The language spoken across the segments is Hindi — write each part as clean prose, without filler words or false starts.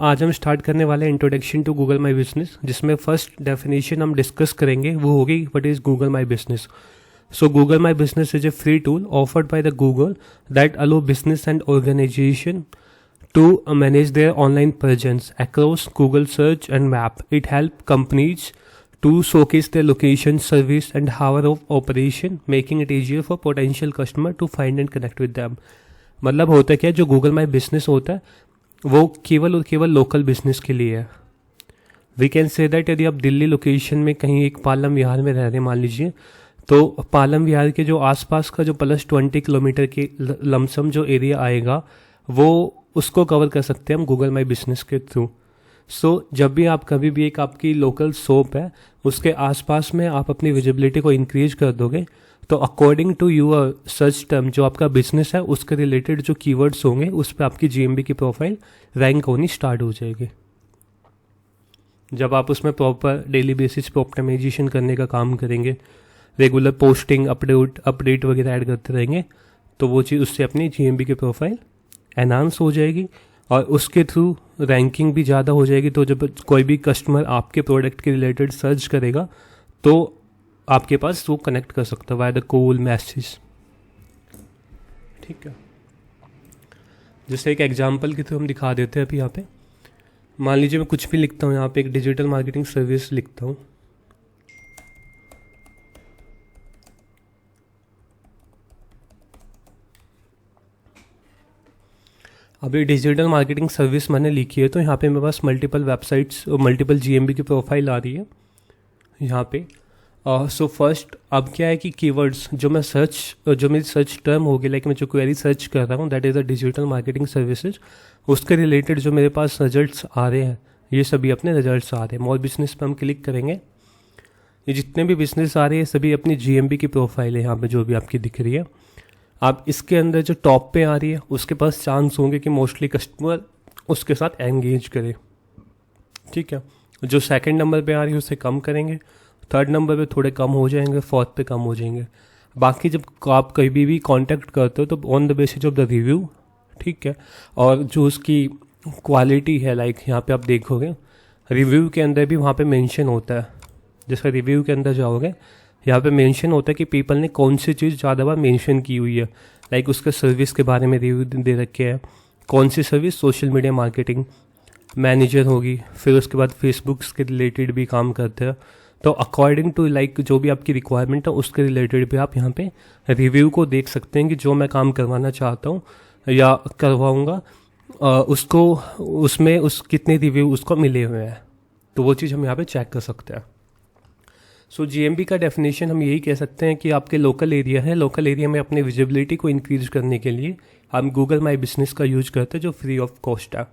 आज हम स्टार्ट करने वाले हैं introduction to Google my business, जिसमें फर्स्ट डेफिनेशन हम डिस्कस करेंगे वो होगी what is Google my business. So Google My Business is a free tool offered by the Google that allow business and organization to manage their online presence across Google Search and Map. It helps companies to showcase their location, service and hour of operation, making it easier for potential customer to find and connect with them. मतलब होता क्या है, जो Google My Business होता है वो केवल और केवल लोकल बिजनेस के लिए है. वी कैन से दैट यदि आप दिल्ली लोकेशन में कहीं एक पालम विहार में रह रहे मान लीजिए, तो पालम विहार के जो आसपास का जो +20 किलोमीटर के लमसम जो एरिया आएगा वो उसको कवर कर सकते हैं हम गूगल माई बिजनेस के थ्रू. सो जब भी आप कभी भी एक आपकी लोकल शॉप है उसके आसपास में आप अपनी विजिबिलिटी को इंक्रीज कर दोगे, तो according to your search term जो आपका बिजनेस है उसके रिलेटेड जो कीवर्ड्स होंगे उस पर आपकी जीएमबी की प्रोफाइल रैंक होनी स्टार्ट हो जाएगी. जब आप उसमें प्रॉपर डेली बेसिस पे ऑप्टिमाइजेशन करने का काम करेंगे, रेगुलर पोस्टिंग अपडेट वगैरह ऐड करते रहेंगे, तो वो चीज़ उससे अपनी जीएमबी की प्रोफाइल एनहांस हो जाएगी और उसके थ्रू रैंकिंग भी ज़्यादा हो जाएगी. तो जब कोई भी कस्टमर आपके प्रोडक्ट के रिलेटेड सर्च करेगा तो आपके पास वो कनेक्ट कर सकता है वाया द कॉल मैसेज. ठीक है, जैसे एक एग्जांपल के थ्रू हम दिखा देते हैं. अभी यहाँ पे मान लीजिए मैं कुछ भी लिखता हूँ, यहाँ पे एक डिजिटल मार्केटिंग सर्विस लिखता हूँ. अभी डिजिटल मार्केटिंग सर्विस मैंने लिखी है, तो यहाँ पे मेरे पास मल्टीपल वेबसाइट्स और मल्टीपल जीएमबी की प्रोफाइल आ रही है यहाँ पे. सो फर्स्ट अब क्या है कि कीवर्ड्स जो मेरी सर्च टर्म होगी, लाइक मैं जो क्वेरी सर्च कर रहा हूँ that is a digital marketing services, उसके रिलेटेड जो मेरे पास रिजल्ट्स आ रहे हैं ये सभी अपने रिजल्ट्स आ रहे हैं. मोर बिजनेस पे हम क्लिक करेंगे, ये जितने भी बिजनेस आ रहे हैं सभी अपनी जीएमबी की प्रोफाइल है यहाँ पे जो भी आपकी दिख रही है. आप इसके अंदर जो टॉप पे आ रही है उसके पास चांस होंगे कि मोस्टली कस्टमर उसके साथ एंगेज करे. ठीक है, जो सेकंड नंबर पे आ रही है उससे कम करेंगे, थर्ड नंबर पे थोड़े कम हो जाएंगे, फोर्थ पे कम हो जाएंगे. बाकी जब आप कभी भी कांटेक्ट करते हो तो on the basis of the review, ठीक है, और जो उसकी क्वालिटी है, लाइक यहाँ पे आप देखोगे रिव्यू के अंदर भी वहाँ पे मेंशन होता है. जैसे रिव्यू के अंदर जाओगे यहाँ पे मेंशन होता है कि पीपल ने कौन सी चीज़ ज़्यादा बार मेंशन की हुई है, लाइक उसके सर्विस के बारे में रिव्यू दे रखे हैं. कौन सी service, social media marketing manager होगी, फिर उसके बाद फेसबुक के रिलेटेड भी काम करते हैं. तो अकॉर्डिंग टू लाइक जो भी आपकी रिक्वायरमेंट है उसके रिलेटेड भी आप यहाँ पे रिव्यू को देख सकते हैं कि जो मैं काम करवाना चाहता हूँ या करवाऊँगा उसको उसमें कितने रिव्यू उसको मिले हुए हैं, तो वो चीज़ हम यहाँ पे चेक कर सकते हैं. सो जीएमबी का डेफिनेशन हम यही कह सकते हैं कि आपके लोकल एरिया है, लोकल एरिया में अपने विजिबिलिटी को इंक्रीज करने के लिए हम गूगल माई बिजनेस का यूज करते हैं जो फ्री ऑफ कॉस्ट है.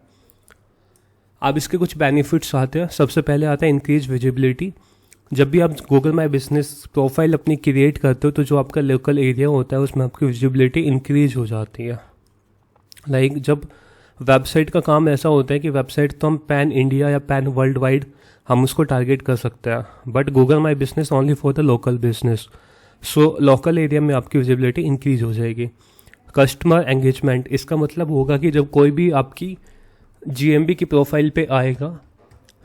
अब इसके कुछ बेनिफिट्स आते हैं. सबसे पहले आता है इंक्रीज विजिबिलिटी. जब भी आप गूगल माई बिजनेस प्रोफाइल अपनी क्रिएट करते हो तो जो आपका लोकल एरिया होता है उसमें आपकी विजिबिलिटी इंक्रीज हो जाती है. लाइक जब वेबसाइट का काम ऐसा होता है कि वेबसाइट तो हम पैन इंडिया या पैन वर्ल्ड वाइड हम उसको टारगेट कर सकते हैं, but Google my business only for the local business. So local area में आपकी विजिबिलिटी इंक्रीज हो जाएगी. कस्टमर एंगेजमेंट, इसका मतलब होगा कि जब कोई भी आपकी जीएमबी की प्रोफाइल पे आएगा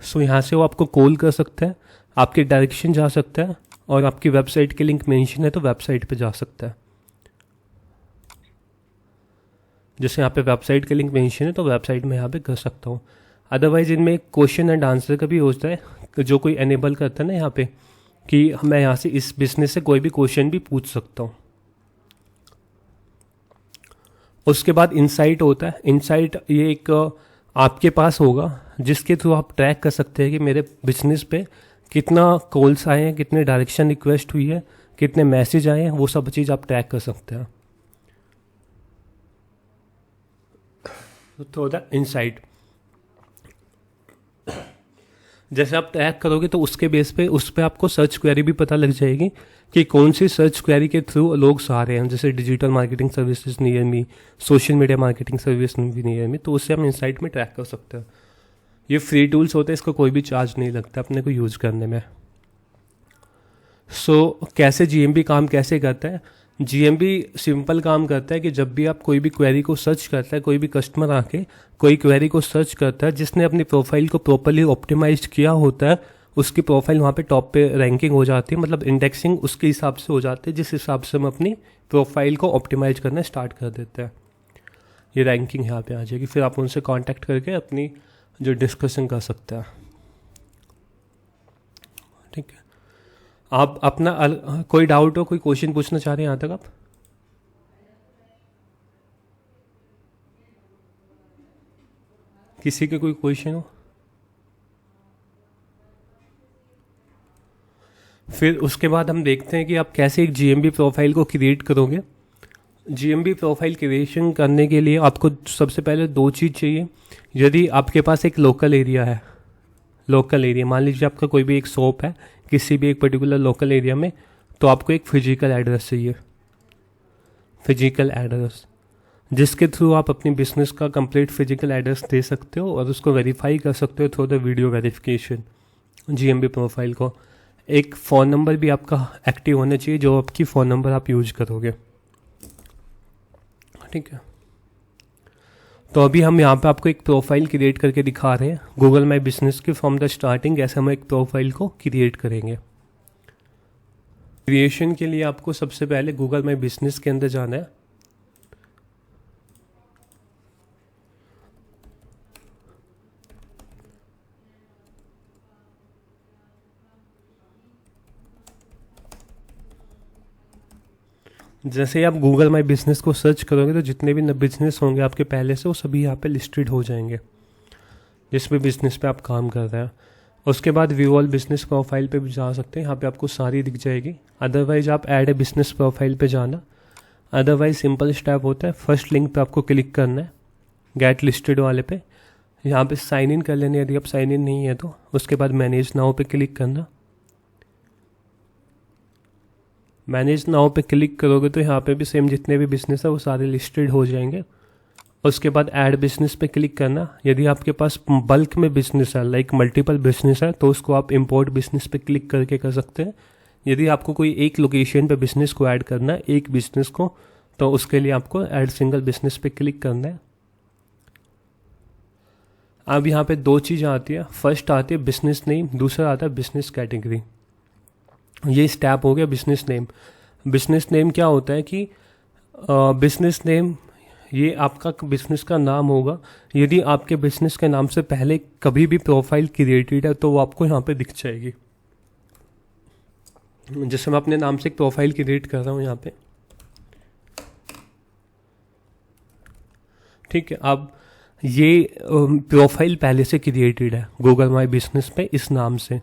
सो यहाँ से वो आपको कॉल कर सकता है, आपके डायरेक्शन जा सकता है और आपकी वेबसाइट के लिंक मेंशन है तो वेबसाइट पे जा सकता है. जैसे यहाँ पे वेबसाइट के लिंक मेंशन है तो वेबसाइट में यहाँ पे कर सकता हूँ. अदरवाइज इनमें क्वेश्चन एंड आंसर का भी होता है जो कोई एनेबल करता है ना यहाँ पे कि मैं यहाँ से इस बिजनेस से कोई भी क्वेश्चन भी पूछ सकता हूँ. उसके बाद इनसाइट होता है. इनसाइट ये एक आपके पास होगा जिसके थ्रू आप ट्रैक कर सकते हैं कि मेरे बिजनेस पे कितना कॉल्स आए हैं, कितने डायरेक्शन रिक्वेस्ट हुई है, कितने मैसेज आए हैं, वो सब चीज़ आप ट्रैक कर सकते हैं. तो होता है इनसाइट. जैसे आप ट्रैक करोगे तो उसके बेस पे उस पर आपको सर्च क्वेरी भी पता लग जाएगी कि कौन सी सर्च क्वेरी के थ्रू लोग आ रहे हैं. जैसे digital marketing services near me, social media marketing service भी नियर मी, तो उससे हम इनसाइट में ट्रैक कर सकते हैं. ये फ्री टूल्स होते हैं, इसको कोई भी चार्ज नहीं लगता अपने को यूज़ करने में. सो कैसे जीएमबी काम कैसे करता है, जीएमबी सिंपल काम करता है कि जब भी आप कोई भी क्वेरी को सर्च करता है, कोई भी कस्टमर आके कोई क्वेरी को सर्च करता है जिसने अपनी प्रोफाइल को प्रॉपरली ऑप्टिमाइज किया होता है, उसकी प्रोफाइल वहाँ पे टॉप पे रैंकिंग हो जाती है, मतलब इंडेक्सिंग उसके हिसाब से हो जाती है जिस हिसाब से हम अपनी प्रोफाइल को ऑप्टिमाइज करना स्टार्ट कर देते हैं। ये रैंकिंग यहाँ पे आ जाएगी, फिर आप उनसे कांटेक्ट करके अपनी जो डिस्कशन कर सकते हैं। ठीक है, आप अपना कोई डाउट हो, कोई क्वेश्चन पूछना चाह रहे हैं यहाँ तक आप? किसी के कोई क्वेश्चन हो? फिर उसके बाद हम देखते हैं कि आप कैसे एक जीएमबी प्रोफाइल को क्रिएट करोगे। जीएमबी प्रोफाइल क्रिएशन करने के लिए आपको सबसे पहले दो चीज़ चाहिए। यदि आपके पास एक लोकल एरिया है, लोकल एरिया मान लीजिए आपका कोई भी एक शॉप है किसी भी एक पर्टिकुलर लोकल एरिया में, तो आपको एक फिजिकल एड्रेस चाहिए, फिजिकल एड्रेस जिसके थ्रू आप अपनी बिजनेस का कंप्लीट फिजिकल एड्रेस दे सकते हो और उसको वेरीफाई कर सकते हो through the video verification GMB profile को। एक फ़ोन नंबर भी आपका एक्टिव होना चाहिए, जो आपकी फ़ोन नंबर आप यूज करोगे। ठीक है, तो अभी हम यहाँ पे आपको एक प्रोफाइल क्रिएट करके दिखा रहे हैं गूगल माई बिजनेस के फ्रॉम द स्टार्टिंग, कैसे हम एक प्रोफाइल को क्रिएट करेंगे। क्रिएशन के लिए आपको सबसे पहले गूगल माई बिजनेस के अंदर जाना है। जैसे ही आप गूगल माई बिजनेस को सर्च करोगे तो जितने भी बिजनेस होंगे आपके पहले से वो सभी यहाँ पे लिस्टेड हो जाएंगे, जिस भी बिजनेस पे आप काम कर रहे हैं। उसके बाद व्यू ऑल बिजनेस प्रोफाइल पे भी जा सकते हैं, यहाँ पे आपको सारी दिख जाएगी। अदरवाइज आप ऐड ए बिजनेस प्रोफाइल पे जाना। अदरवाइज सिंपल स्टेप होता है, फर्स्ट लिंक पे आपको क्लिक करना है गेट लिस्टेड वाले पे, यहाँ पे साइन इन कर लेना यदि आप साइन इन नहीं है तो। उसके बाद मैनेज नाउ पे क्लिक करना। मैनेज नाउ पे क्लिक करोगे तो यहाँ पे भी सेम जितने भी बिजनेस है वो सारे लिस्टेड हो जाएंगे। उसके बाद ऐड बिजनेस पे क्लिक करना। यदि आपके पास बल्क में बिजनेस है, लाइक मल्टीपल बिजनेस है, तो उसको आप इंपोर्ट बिजनेस पे क्लिक करके कर सकते हैं। यदि आपको कोई एक लोकेशन पे बिजनेस को ऐड करना है, एक बिजनेस को, तो उसके लिए आपको ऐड सिंगल बिजनेस पे क्लिक करना है। अब यहाँ पे दो चीज़ें आती है, फर्स्ट आती है बिजनेस नेम, दूसरा आता है बिजनेस कैटेगरी। ये स्टेप हो गया बिजनेस नेम। बिजनेस नेम क्या होता है कि बिजनेस नेम ये आपका बिजनेस का नाम होगा। यदि आपके बिजनेस के नाम से पहले कभी भी प्रोफाइल क्रिएटेड है तो वो आपको यहाँ पे दिख जाएगी। जैसे मैं अपने नाम से एक प्रोफाइल क्रिएट कर रहा हूँ यहाँ पे। ठीक है, अब ये प्रोफाइल पहले से क्रिएटेड है गूगल माई बिजनेस पे इस नाम से।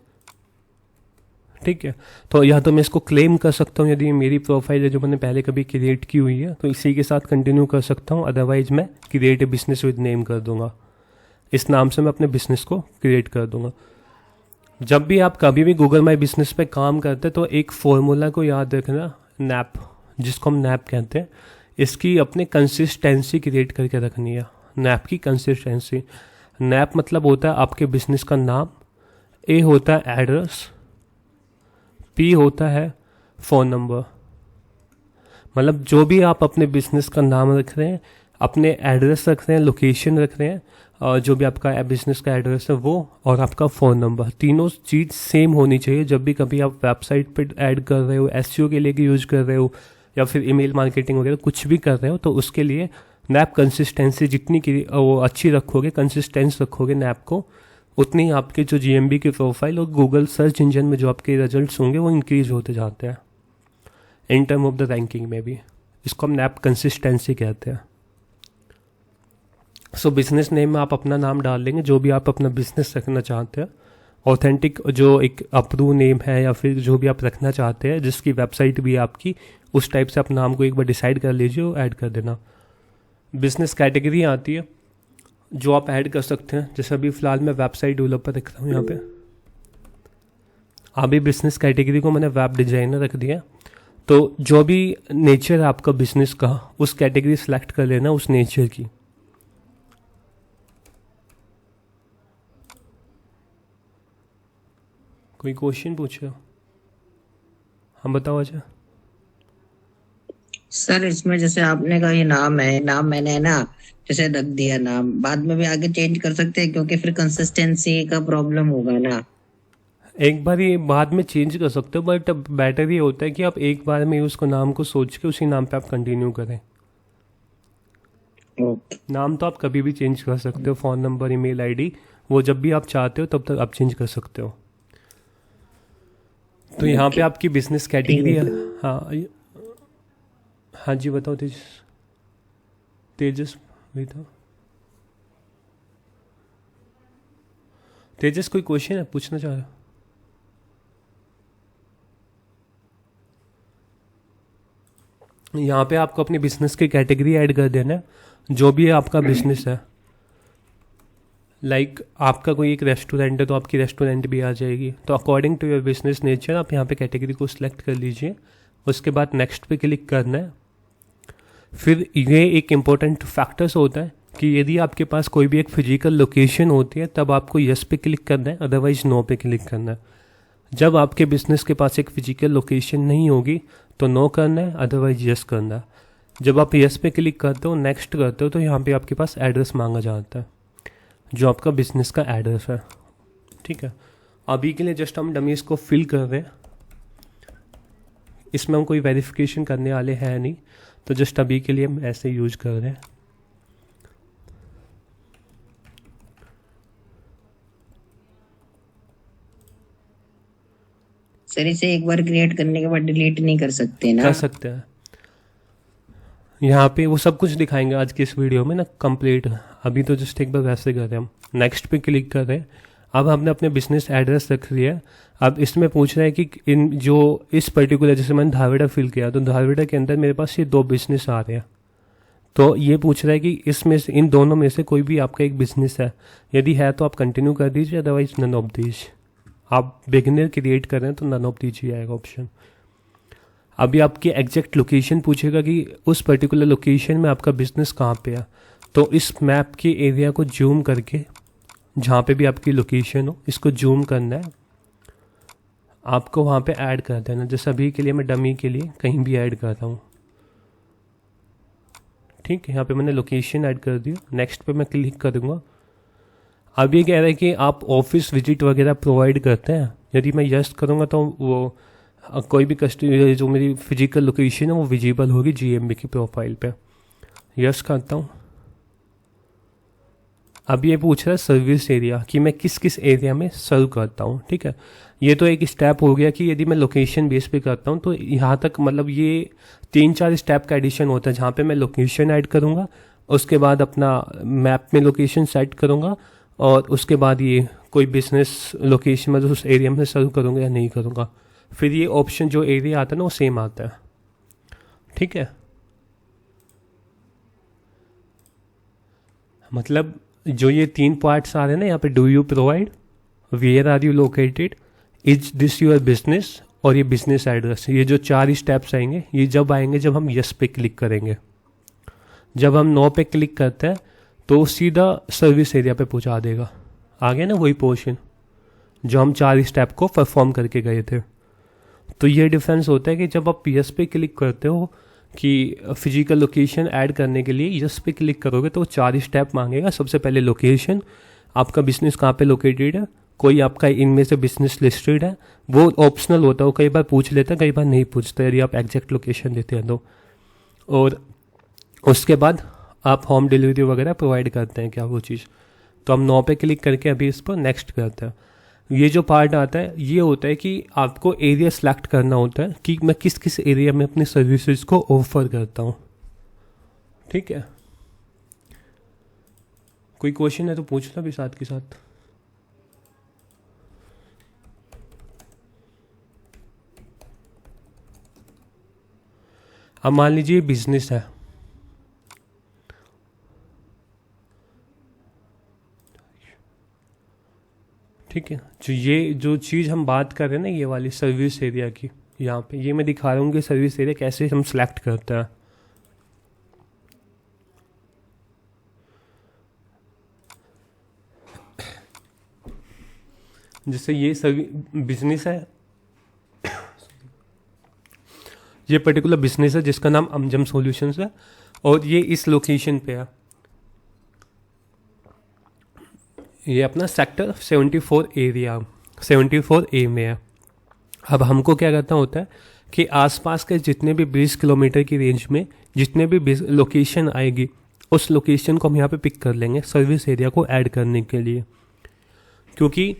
ठीक है, तो या तो मैं इसको क्लेम कर सकता हूँ, यदि ये मेरी प्रोफाइल है जो मैंने पहले कभी क्रिएट की हुई है तो इसी के साथ कंटिन्यू कर सकता हूँ। अदरवाइज मैं create a business with name कर दूंगा, इस नाम से मैं अपने बिजनेस को क्रिएट कर दूंगा। जब भी आप कभी भी गूगल माई बिजनेस पे काम करते तो एक फॉर्मूला को याद रखना, नैप, जिसको हम नैप कहते हैं। इसकी अपने कंसिस्टेंसी क्रिएट करके रखनी है, नैप की कंसिस्टेंसी। नैप मतलब होता है आपके बिजनेस का नाम, ए होता है एड्रेस, पी होता है फ़ोन नंबर। मतलब जो भी आप अपने बिजनेस का नाम रख रहे हैं, अपने एड्रेस रख रहे हैं, लोकेशन रख रहे हैं, और जो भी आपका बिजनेस का एड्रेस है वो, और आपका फ़ोन नंबर, तीनों चीज़ सेम होनी चाहिए। जब भी कभी आप वेबसाइट पे ऐड कर रहे हो, एसईओ के लिए यूज़ कर रहे हो, या फिर ईमेल मार्केटिंग वगैरह कुछ भी कर रहे हो, तो उसके लिए नैप कंसिस्टेंसी जितनी की वो अच्छी रखोगे, कंसिस्टेंस रखोगे नैप को, उतनी आपके जो जीएमबी की प्रोफाइल और गूगल सर्च इंजन में जो आपके रिजल्ट्स होंगे वो इंक्रीज होते जाते हैं in term of the ranking में भी। इसको हम नैप कंसिस्टेंसी कहते हैं। सो बिजनेस नेम में आप अपना नाम डाल देंगे, जो भी आप अपना बिजनेस रखना चाहते हैं, ऑथेंटिक जो एक अप्रूव नेम है या फिर जो भी आप रखना चाहते हैं, जिसकी वेबसाइट भी है आपकी, उस टाइप से आप नाम को एक बार डिसाइड कर लीजिए और ऐड कर देना। बिजनेस कैटेगरी आती है जो आप ऐड कर सकते हैं। जैसे अभी फिलहाल मैं वेबसाइट डेवलपर रख रहा हूँ यहाँ पे, अभी बिजनेस कैटेगरी को मैंने वेब डिजाइनर रख दिया। तो जो भी नेचर है आपका बिजनेस का, उस कैटेगरी सेलेक्ट कर लेना उस नेचर की। कोई क्वेश्चन पूछो, हम बताओ अच्छा। सर इसमें जैसे आपने कहा ये नाम है, नाम मैंने है ना जैसे रख दिया, नाम बाद में भी आगे चेंज कर सकते हैं क्योंकि फिर कंसिस्टेंसी का प्रॉब्लम होगा ना। एक बार ये बाद में चेंज कर सकते हो, बट बेटर ये होता है कि आप एक बार में ही उसको नाम को सोच के उसी नाम पे आप कंटिन्यू करें। ओके। नाम तो आप कभी भी चेंज कर सकते हो, फ़ोन नंबर, ईमेल आईडी, वो जब भी आप चाहते हो तब तक आप चेंज कर सकते हो। तो यहाँ पे ओके आपकी बिजनेस ठीक कैटेगरी है है। सर। हाँ हाँ जी बताओ तेजस। तेजस वही था। तेजस कोई क्वेश्चन है पूछना चाह रहे हो? यहाँ पे आपको अपनी बिजनेस की कैटेगरी ऐड कर देना है, जो भी है आपका बिजनेस है। आपका कोई एक रेस्टोरेंट है तो आपकी रेस्टोरेंट भी आ जाएगी। तो according to your business nature आप यहाँ पे कैटेगरी को सिलेक्ट कर लीजिए। उसके बाद नेक्स्ट पे क्लिक करना है। फिर ये एक इम्पोर्टेंट फैक्टर्स होता है कि यदि आपके पास कोई भी एक फिजिकल लोकेशन होती है तब आपको यस पे क्लिक करना है, अदरवाइज नो पे क्लिक करना है। जब आपके बिजनेस के पास एक फिजिकल लोकेशन नहीं होगी तो नो करना है, अदरवाइज यस करना है। जब आप यस पे क्लिक करते हो, नेक्स्ट करते हो, तो यहाँ पे आपके पास एड्रेस मांगा जाता है जो आपका बिजनेस का एड्रेस है। ठीक है, अभी के लिए जस्ट हम डमीज को फिल कर रहे हैं, इसमें हम कोई वेरिफिकेशन करने वाले हैं नहीं, तो जस्ट अभी के लिए हम ऐसे यूज कर रहे हैं। सर इसे एक बार क्रिएट करने के बाद डिलीट नहीं कर सकते कर ना। सकते हैं, यहाँ पे वो सब कुछ दिखाएंगे आज की इस वीडियो में ना कंप्लीट। अभी तो जस्ट एक बार वैसे कर रहे हैं हम, नेक्स्ट पे क्लिक कर रहे हैं। अब हमने अपने बिजनेस एड्रेस रख लिया। अब इसमें पूछ रहा है कि इन जो इस पर्टिकुलर, जैसे मैंने धारवाड़ा फिल किया तो धारवाड़ा के अंदर मेरे पास ये 2 बिजनेस आ रहे हैं। तो ये पूछ रहा है कि इसमें से इन दोनों में से कोई भी आपका एक बिजनेस है, यदि है तो आप कंटिन्यू कर दीजिए, अदरवाइज नन ऑफ दीज। आप बिगिनर क्रिएट कर रहे हैं तो नन ऑफ दीजिए आएगा ऑप्शन। अभी आपकी एग्जैक्ट लोकेशन पूछेगा कि उस पर्टिकुलर लोकेशन में आपका बिजनेस कहाँ पे है। तो इस मैप के एरिया को जूम करके, जहाँ पे भी आपकी लोकेशन हो, इसको जूम करना है, आपको वहाँ पे ऐड कर देना। जैसे अभी के लिए मैं डमी के लिए कहीं भी ऐड कर रहा हूँ। ठीक है, यहाँ पे मैंने लोकेशन ऐड कर दी, नेक्स्ट पे मैं क्लिक करूँगा। अब ये कह रहा है कि आप ऑफिस विजिट वगैरह प्रोवाइड करते हैं। यदि मैं यस करूँगा तो वो कोई भी कस्टमर, जो मेरी फिजिकल लोकेशन है वो विजिबल होगी जीएमबी की प्रोफाइल पे। यस करता हूँ। अब ये पूछ रहा है सर्विस एरिया, कि मैं किस किस एरिया में सर्व करता हूँ। ठीक है, ये तो एक स्टेप हो गया कि यदि मैं लोकेशन बेस पे करता हूँ तो यहाँ तक मतलब ये 3-4 स्टेप का एडिशन होता है, जहाँ पे मैं लोकेशन ऐड करूँगा, उसके बाद अपना मैप में लोकेशन सेट करूँगा, और उसके बाद ये कोई बिजनेस लोकेशन मतलब उस एरिया में सर्व करूँगा या नहीं करूँगा। फिर ये ऑप्शन जो एरिया आता है ना वो सेम आता है। ठीक है, मतलब जो ये 3 पार्ट्स आ रहे हैं ना यहाँ पे, do you provide, where are you located, is this your business, और ये बिजनेस एड्रेस, ये जो 4 स्टेप्स आएंगे ये जब आएंगे जब हम यस पे क्लिक करेंगे। जब हम नो पे क्लिक करते हैं तो सीधा सर्विस एरिया पे पहुंचा देगा। आ गया ना वही पोर्शन जो हम 4 स्टेप को परफॉर्म करके गए थे। तो ये डिफरेंस होता है कि जब आप यस पे क्लिक करते हो कि फिजिकल लोकेशन ऐड करने के लिए यस पे क्लिक करोगे तो 4 स्टेप मांगेगा। सबसे पहले लोकेशन, आपका बिजनेस कहाँ पे लोकेटेड है, कोई आपका इनमें से बिजनेस लिस्टेड है, वो ऑप्शनल होता है, वो कई बार पूछ लेता है, कई बार नहीं पूछता यदि आप एग्जैक्ट लोकेशन देते हैं तो। और उसके बाद आप होम डिलीवरी वगैरह प्रोवाइड करते हैं क्या वो चीज़। तो हम नो पे क्लिक करके अभी इस पर नेक्स्ट करते हैं। ये जो पार्ट आता है ये होता है कि आपको एरिया सेलेक्ट करना होता है कि मैं किस किस एरिया में अपनी सर्विसेज को ऑफर करता हूँ। ठीक है, कोई क्वेश्चन है तो पूछना भी साथ के साथ। अब मान लीजिए बिजनेस है, ठीक है, जो चीज़ हम बात कर रहे हैं ना ये वाली सर्विस एरिया की, यहाँ पे ये मैं दिखा रहा हूँ कि सर्विस एरिया कैसे हम सेलेक्ट करते हैं। जैसे ये सर्विस बिजनेस है, ये पर्टिकुलर बिजनेस है जिसका नाम अंजम सॉल्यूशंस है और ये इस लोकेशन पे है। ये अपना सेक्टर 74 एरिया 74A में है। अब हमको क्या करना होता है कि आसपास के जितने भी 20 किलोमीटर की रेंज में जितने भी लोकेशन आएगी उस लोकेशन को हम यहाँ पे पिक कर लेंगे सर्विस एरिया को ऐड करने के लिए, क्योंकि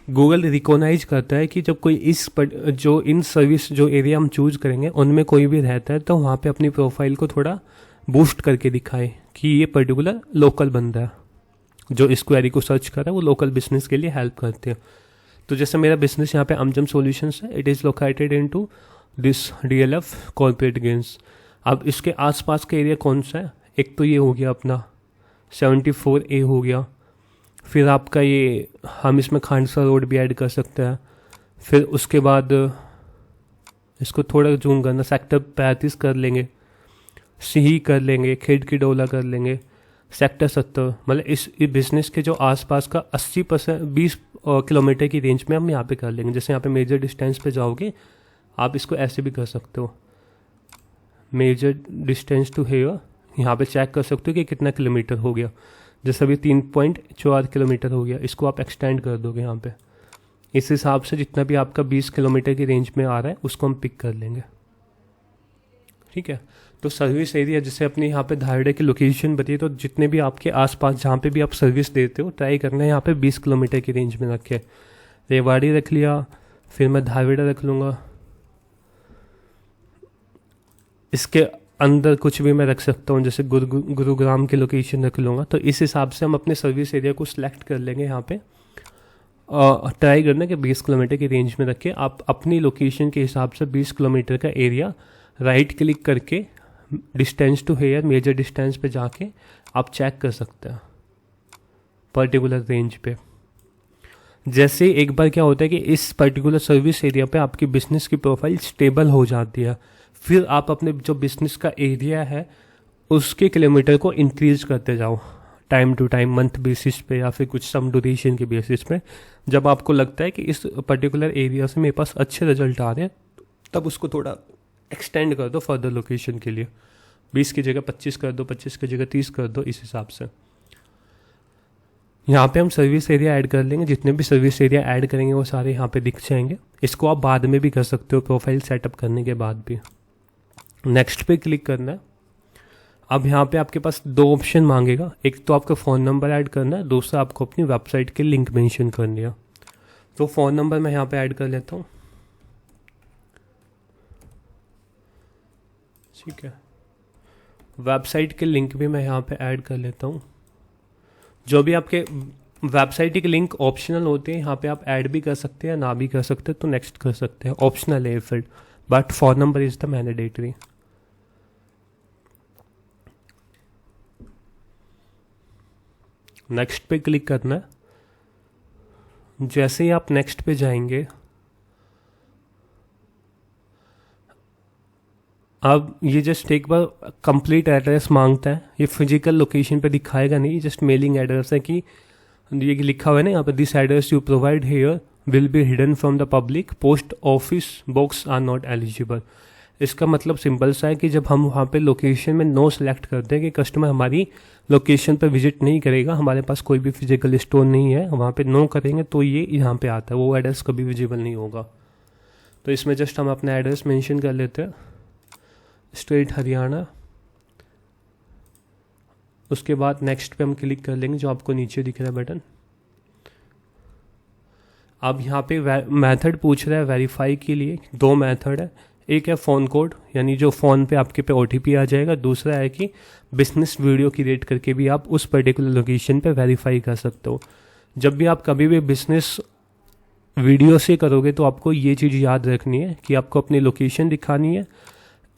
गूगल रिकॉग्नाइज करता है कि जब कोई जो इन सर्विस जो एरिया हम चूज करेंगे उनमें कोई भी रहता है तो वहाँ पे अपनी प्रोफाइल को थोड़ा बूस्ट करके दिखाए कि ये पर्टिकुलर लोकल बंदा है, जो इस क्वेरी को सर्च कर रहा है वो लोकल बिजनेस के लिए हेल्प करते हैं। तो जैसे मेरा बिजनेस यहाँ पे अंजम सॉल्यूशंस है, it is located into this DLF corporate games. अब इसके आसपास का एरिया कौन सा है, एक तो ये हो गया अपना 74A हो गया, फिर आपका ये हम इसमें खांडसा रोड भी ऐड कर सकते हैं, फिर उसके बाद इसको थोड़ा जूम करना सेक्टर 35 कर लेंगे, सिही कर लेंगे, खिड़की डोला कर लेंगे, सेक्टर 70, मतलब इस बिजनेस के जो आसपास का 80% 20 किलोमीटर की रेंज में हम यहाँ पे कर लेंगे। जैसे यहाँ पे मेजर डिस्टेंस पे जाओगे आप इसको ऐसे भी कर सकते हो, मेजर डिस्टेंस टू हेयर, यहाँ पे चेक कर सकते हो कि कितना किलोमीटर हो गया। जैसे अभी 3.4 किलोमीटर हो गया, इसको आप एक्सटेंड कर दोगे यहाँ पे। इस हिसाब से जितना भी आपका 20 किलोमीटर की रेंज में आ रहा है उसको हम पिक कर लेंगे, ठीक है। तो सर्विस एरिया जैसे अपने यहाँ पे धारड़े की लोकेशन बताइए, तो जितने भी आपके आसपास जहाँ पे भी आप सर्विस देते हो ट्राई करना है यहाँ पे 20 किलोमीटर की रेंज में रखे। रेवाड़ी रख लिया, फिर मैं धारड़ा रख लूँगा, इसके अंदर कुछ भी मैं रख सकता हूँ, जैसे गुरुग्राम की लोकेशन रख लूँगा। तो इस हिसाब से हम अपने सर्विस एरिया को सिलेक्ट कर लेंगे यहाँ पे। ट्राई करना कि 20 किलोमीटर की रेंज में रखें। आप अपनी लोकेशन के हिसाब से 20 किलोमीटर का एरिया राइट क्लिक करके distance to here measure distance पे जाके आप चेक कर सकते हैं पर्टिकुलर रेंज पे। जैसे एक बार क्या होता है कि इस पर्टिकुलर सर्विस एरिया पे आपकी बिजनेस की प्रोफाइल स्टेबल हो जाती है, फिर आप अपने जो बिजनेस का एरिया है उसके किलोमीटर को इंक्रीज करते जाओ time to time, month basis पे या फिर कुछ सम ड्यूरेशन के बेसिस पे। जब आपको लगता है कि इस पर्टिकुलर एरिया से मेरे पास अच्छे रिजल्ट आ रहे हैं तब उसको थोड़ा एक्सटेंड कर दो फर्दर लोकेशन के लिए, 20 की जगह 25 कर दो, 25 की जगह 30 कर दो, इस हिसाब से। यहाँ पे हम सर्विस एरिया ऐड कर लेंगे, जितने भी सर्विस एरिया ऐड करेंगे वो सारे यहाँ पे दिख जाएंगे। इसको आप बाद में भी कर सकते हो प्रोफाइल सेटअप करने के बाद भी। नेक्स्ट पे क्लिक करना है। अब यहाँ पे आपके पास 2 ऑप्शन मांगेगा, एक तो आपका फ़ोन नंबर ऐड करना है, दूसरा आपको अपनी वेबसाइट के लिंक मेंशन करनी है। तो फ़ोन नंबर मैं यहाँ पे ऐड कर लेता हूँ, ठीक है। वेबसाइट के लिंक भी मैं यहाँ पे ऐड कर लेता हूँ। जो भी आपके वेबसाइट के लिंक ऑप्शनल होते हैं, यहाँ पे आप ऐड भी कर सकते हैं ना भी कर सकते, तो नेक्स्ट कर सकते हैं, ऑप्शनल है field, but phone number is the mandatory. Next पे क्लिक करना है। जैसे ही आप नेक्स्ट पे जाएंगे, अब ये जस्ट एक बार कंप्लीट एड्रेस मांगता है। ये फिजिकल लोकेशन पे दिखाएगा नहीं, जस्ट मेलिंग एड्रेस है कि ये लिखा हुआ है ना यहाँ पे, this address you provide here will be hidden from the public, post office box are not eligible. इसका मतलब सिंपल सा है कि जब हम वहाँ पे लोकेशन में नो सेलेक्ट करते हैं कि कस्टमर हमारी लोकेशन पे विजिट नहीं करेगा, हमारे पास कोई भी फिजिकल स्टोर नहीं है, वहाँ पे नो करेंगे तो ये यहाँ पे आता है, वो एड्रेस कभी विजिबल नहीं होगा। तो इसमें जस्ट हम अपना एड्रेस मेंशन कर लेते हैं, स्टेट हरियाणा। उसके बाद नेक्स्ट पे हम क्लिक कर लेंगे, जो आपको नीचे दिख रहा है बटन। अब यहाँ पे मेथड पूछ रहा है वेरीफाई के लिए, 2 मेथड है। एक है फ़ोन कोड, यानी जो फ़ोन पे आपके पे OTP आ जाएगा। दूसरा है कि बिजनेस वीडियो क्रिएट करके भी आप उस पर्टिकुलर लोकेशन पे वेरीफाई कर सकते हो। जब भी आप कभी भी बिजनेस वीडियो से करोगे तो आपको ये चीज़ याद रखनी है कि आपको अपनी लोकेशन दिखानी है,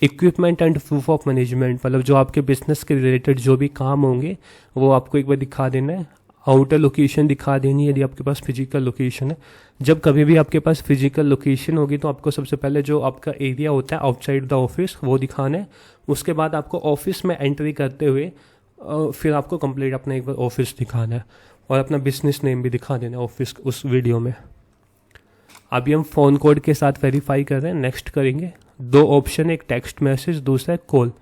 equipment and proof of management, मतलब जो आपके बिजनेस के रिलेटेड जो भी काम होंगे वो आपको एक बार दिखा देना है। आउटर लोकेशन दिखा देनी है यदि आपके पास फिजिकल लोकेशन है। जब कभी भी आपके पास फिजिकल लोकेशन होगी तो आपको सबसे पहले जो आपका एरिया होता है आउटसाइड द ऑफिस वो दिखाना है। उसके बाद आपको ऑफिस में एंट्री करते हुए फिर आपको कंप्लीट अपना एक बार ऑफिस दिखाना है और अपना बिजनेस नेम भी दिखा देना ऑफिस उस वीडियो में। अभी हम फ़ोन कोड के साथ वेरीफाई कर रहे हैं, नेक्स्ट करेंगे। 2 ऑप्शन है, एक टेक्स्ट मैसेज, दूसरा है कॉल।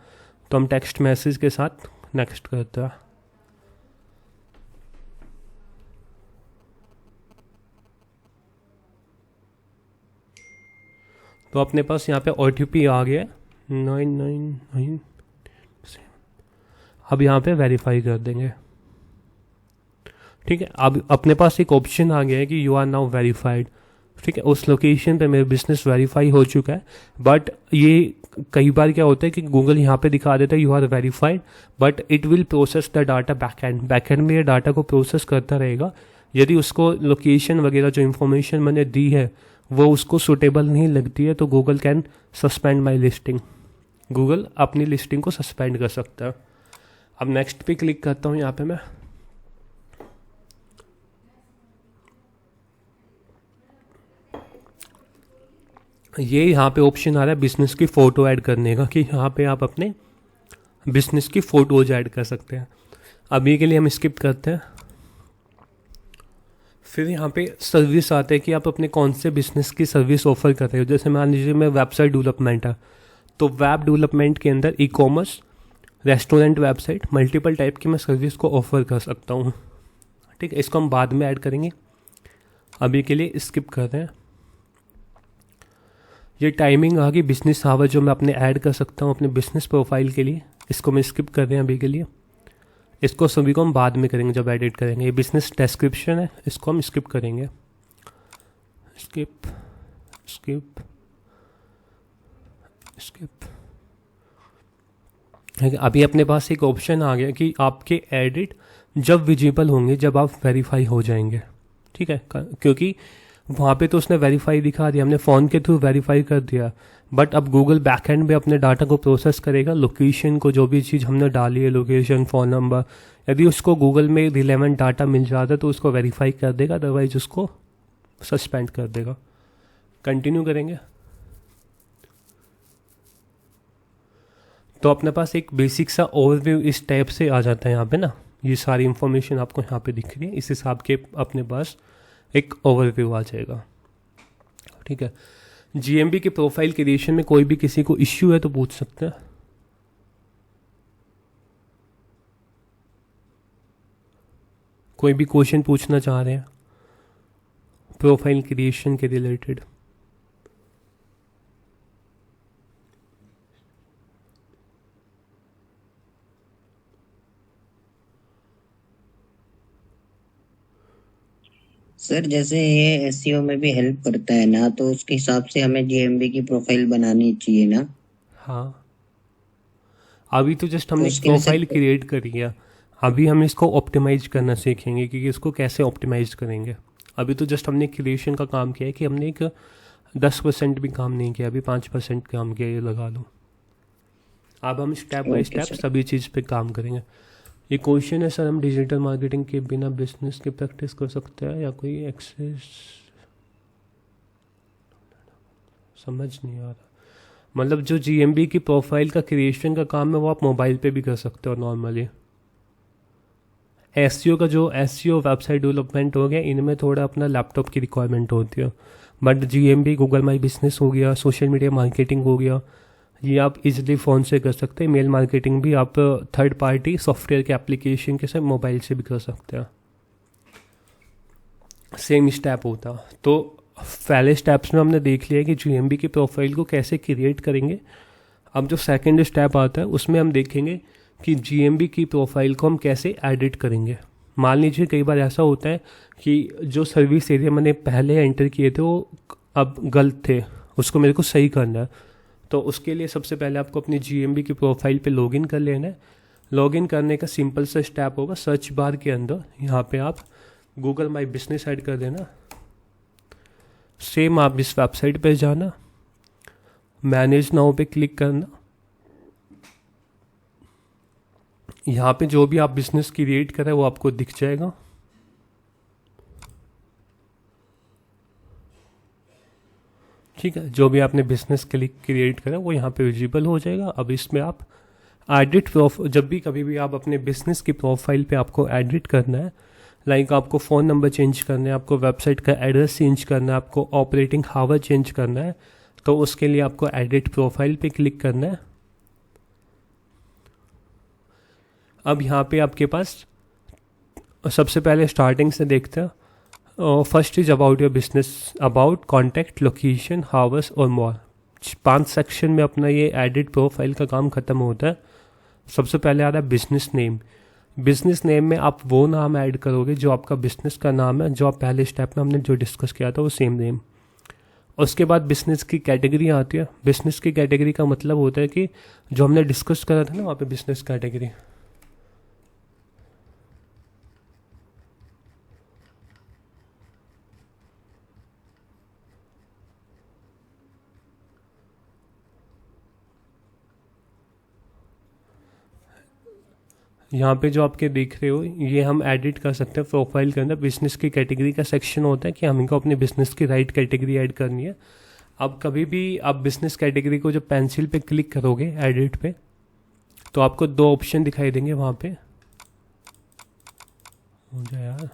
तो हम टेक्स्ट मैसेज के साथ नेक्स्ट करते हैं। तो अपने पास यहाँ पे OTP आ गया 999। अब यहाँ पे वेरीफाई कर देंगे। ठीक है, अब अपने पास एक ऑप्शन आ गया है कि यू आर नाउ वेरीफाइड। ठीक है, उस लोकेशन पे मेरा बिजनेस वेरीफाई हो चुका है। बट ये कई बार क्या होता है कि गूगल यहाँ पे दिखा देता है you are verified, but it will process the data backend में ये डाटा को प्रोसेस करता रहेगा। यदि उसको लोकेशन वगैरह जो इन्फॉर्मेशन मैंने दी है वो उसको सुटेबल नहीं लगती है तो Google can suspend my listing. Google अपनी लिस्टिंग को सस्पेंड कर सकता है। अब नेक्स्ट पे क्लिक करता हूँ यहाँ पे मैं। ये यहाँ पे ऑप्शन आ रहा है बिजनेस की फ़ोटो ऐड करने का, कि यहाँ पे आप अपने बिजनेस की फ़ोटोज ऐड कर सकते हैं। अभी के लिए हम स्किप करते हैं। फिर यहाँ पे सर्विस आते हैं कि आप अपने कौन से बिजनेस की सर्विस ऑफर कर रहे हो। जैसे मान लीजिए मैं वेबसाइट डेवलपमेंट है, तो वेब डेवलपमेंट के अंदर e-commerce, restaurant website, multiple type की मैं सर्विस को ऑफर कर सकता हूँ। ठीक है, इसको हम बाद में ऐड करेंगे, अभी के लिए स्किप कर रहे हैं। ये टाइमिंग आ गई बिजनेस आवर जो मैं अपने ऐड कर सकता हूँ अपने बिजनेस प्रोफाइल के लिए, इसको मैं स्किप कर रहे हैं अभी के लिए। इसको सभी को हम बाद में करेंगे जब एडिट करेंगे। ये बिजनेस डिस्क्रिप्शन है, इसको हम स्किप करेंगे। Skip skip skip. अभी अपने पास एक ऑप्शन आ गया कि आपके एडिट जब विजिबल होंगे जब आप वेरीफाई हो जाएंगे। ठीक है, क्योंकि वहाँ पे तो उसने वेरीफाई दिखा दिया, हमने फ़ोन के थ्रू वेरीफाई कर दिया, बट अब गूगल बैकएंड में अपने डाटा को प्रोसेस करेगा, लोकेशन को, जो भी चीज़ हमने डाली है, लोकेशन, फ़ोन नंबर, यदि उसको गूगल में रिलेवेंट डाटा मिल जाता है तो उसको वेरीफाई कर देगा, अदरवाइज उसको सस्पेंड कर देगा। कंटिन्यू करेंगे तो अपने पास एक बेसिक सा ओवरव्यू इस टाइप से आ जाता है यहाँ पे ना। ये सारी इंफॉर्मेशन आपको यहाँ पे दिख रही है, इस हिसाब के अपने पास एक ओवरव्यू आ जाएगा। ठीक है, जीएमबी के प्रोफाइल क्रिएशन में कोई भी किसी को इश्यू है तो पूछ सकते हैं। कोई भी क्वेश्चन पूछना चाह रहे हैं प्रोफाइल क्रिएशन के रिलेटेड? सर जैसे ये एसईओ में भी हेल्प करता है ना, तो उसके हिसाब से हमें जीएमबी की प्रोफाइल बनानी चाहिए ना। हाँ, अभी तो जस्ट हमने उसके लिए प्रोफाइल सर क्रिएट करी है, अभी हम इसको ऑप्टिमाइज करना सीखेंगे कि इसको कैसे ऑप्टिमाइज करेंगे। अभी तो जस्ट हमने क्रिएशन का काम किया है कि हमने एक 10% भी काम नहीं किया, अभी 5% काम किया, ये लगा लो। अब हम step by okay step sir. सभी चीज़ पे काम करेंगे। ये क्वेश्चन है सर, हम डिजिटल मार्केटिंग के बिना बिजनेस की प्रैक्टिस कर सकते हैं या कोई एक्सेस? समझ नहीं आ रहा। मतलब जो जीएमबी की प्रोफाइल का क्रिएशन का काम है वो आप मोबाइल पे भी कर सकते हो नॉर्मली। एसईओ का जो एसईओ वेबसाइट डेवलपमेंट हो गया, इनमें थोड़ा अपना लैपटॉप की रिक्वायरमेंट होती है, but GMB, Google my business हो गया, सोशल मीडिया मार्केटिंग हो गया, ये आप इजीली फ़ोन से कर सकते हैं। मेल मार्केटिंग भी आप थर्ड पार्टी सॉफ्टवेयर के एप्लीकेशन के साथ मोबाइल से भी कर सकते हैं। सेम स्टेप होता। तो पहले स्टेप्स में हमने देख लिया कि जीएमबी की प्रोफाइल को कैसे क्रिएट करेंगे। अब जो सेकंड स्टेप आता है उसमें हम देखेंगे कि जीएमबी की प्रोफाइल को हम कैसे एडिट करेंगे। मान लीजिए कई बार ऐसा होता है कि जो सर्विस एरिया मैंने पहले एंटर किए थे वो अब गलत थे, उसको मेरे को सही करना है। तो उसके लिए सबसे पहले आपको अपनी जीएमबी की प्रोफाइल पे लॉगिन कर लेना है। लॉगिन करने का सिंपल सा स्टेप होगा, सर्च बार के अंदर यहाँ पे आप गूगल माई बिजनेस ऐड कर देना। सेम आप इस वेबसाइट पे जाना, मैनेज नाउ पे क्लिक करना। यहाँ पे जो भी आप बिजनेस क्रिएट करें वो आपको दिख जाएगा। ठीक है, जो भी आपने बिजनेस क्रिएट करा वो यहाँ पे विजिबल हो जाएगा। अब इसमें आप एडिट जब भी कभी भी आप अपने बिजनेस की प्रोफाइल पे आपको एडिट करना है, लाइक आपको फ़ोन नंबर चेंज करना है, आपको वेबसाइट का एड्रेस चेंज करना है, आपको ऑपरेटिंग हावर चेंज करना है, तो उसके लिए आपको एडिट प्रोफाइल पे क्लिक करना है। अब यहाँ पे आपके पास सबसे पहले स्टार्टिंग से देखते हैं। First is about your business, about, contact, location, hours और मोर। 5 सेक्शन में अपना ये एडिट प्रोफाइल का काम ख़त्म होता है। सबसे पहले आ रहा है बिजनेस नेम। बिजनेस नेम में आप वो नाम ऐड करोगे जो आपका बिजनेस का नाम है, जो आप पहले स्टेप में हमने जो डिस्कस किया था वो सेम नेम। उसके बाद बिजनेस की कैटेगरी आती है। बिजनेस की कैटेगरी का मतलब होता है कि जो हमने डिस्कस करा था ना वहाँ पे बिजनेस कैटेगरी, यहाँ पे जो आपके देख रहे हो ये हम एडिट कर सकते हैं प्रोफाइल के अंदर। बिजनेस की कैटेगरी का सेक्शन होता है कि हमको अपने बिजनेस की राइट कैटेगरी ऐड करनी है। अब कभी भी आप बिजनेस कैटेगरी को जब पेंसिल पे क्लिक करोगे एडिट पे, तो आपको 2 ऑप्शन दिखाई देंगे वहाँ पे। हो जाए यार,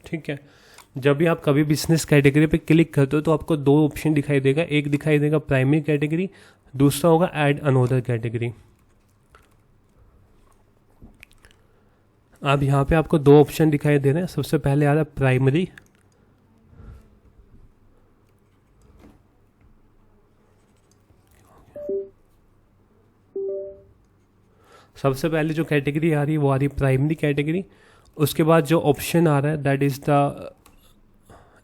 ठीक है। जब भी आप कभी बिजनेस कैटेगरी पे क्लिक करते हो तो आपको 2 ऑप्शन दिखाई देगा। एक दिखाई देगा प्राइमरी कैटेगरी, दूसरा होगा ऐड अनदर कैटेगरी। अब यहाँ पे आपको 2 ऑप्शन दिखाई दे रहे हैं। सबसे पहले आ रहा है प्राइमरी, सबसे पहले जो कैटेगरी आ रही है वो आ रही है प्राइमरी कैटेगरी। उसके बाद जो ऑप्शन आ रहा है that is the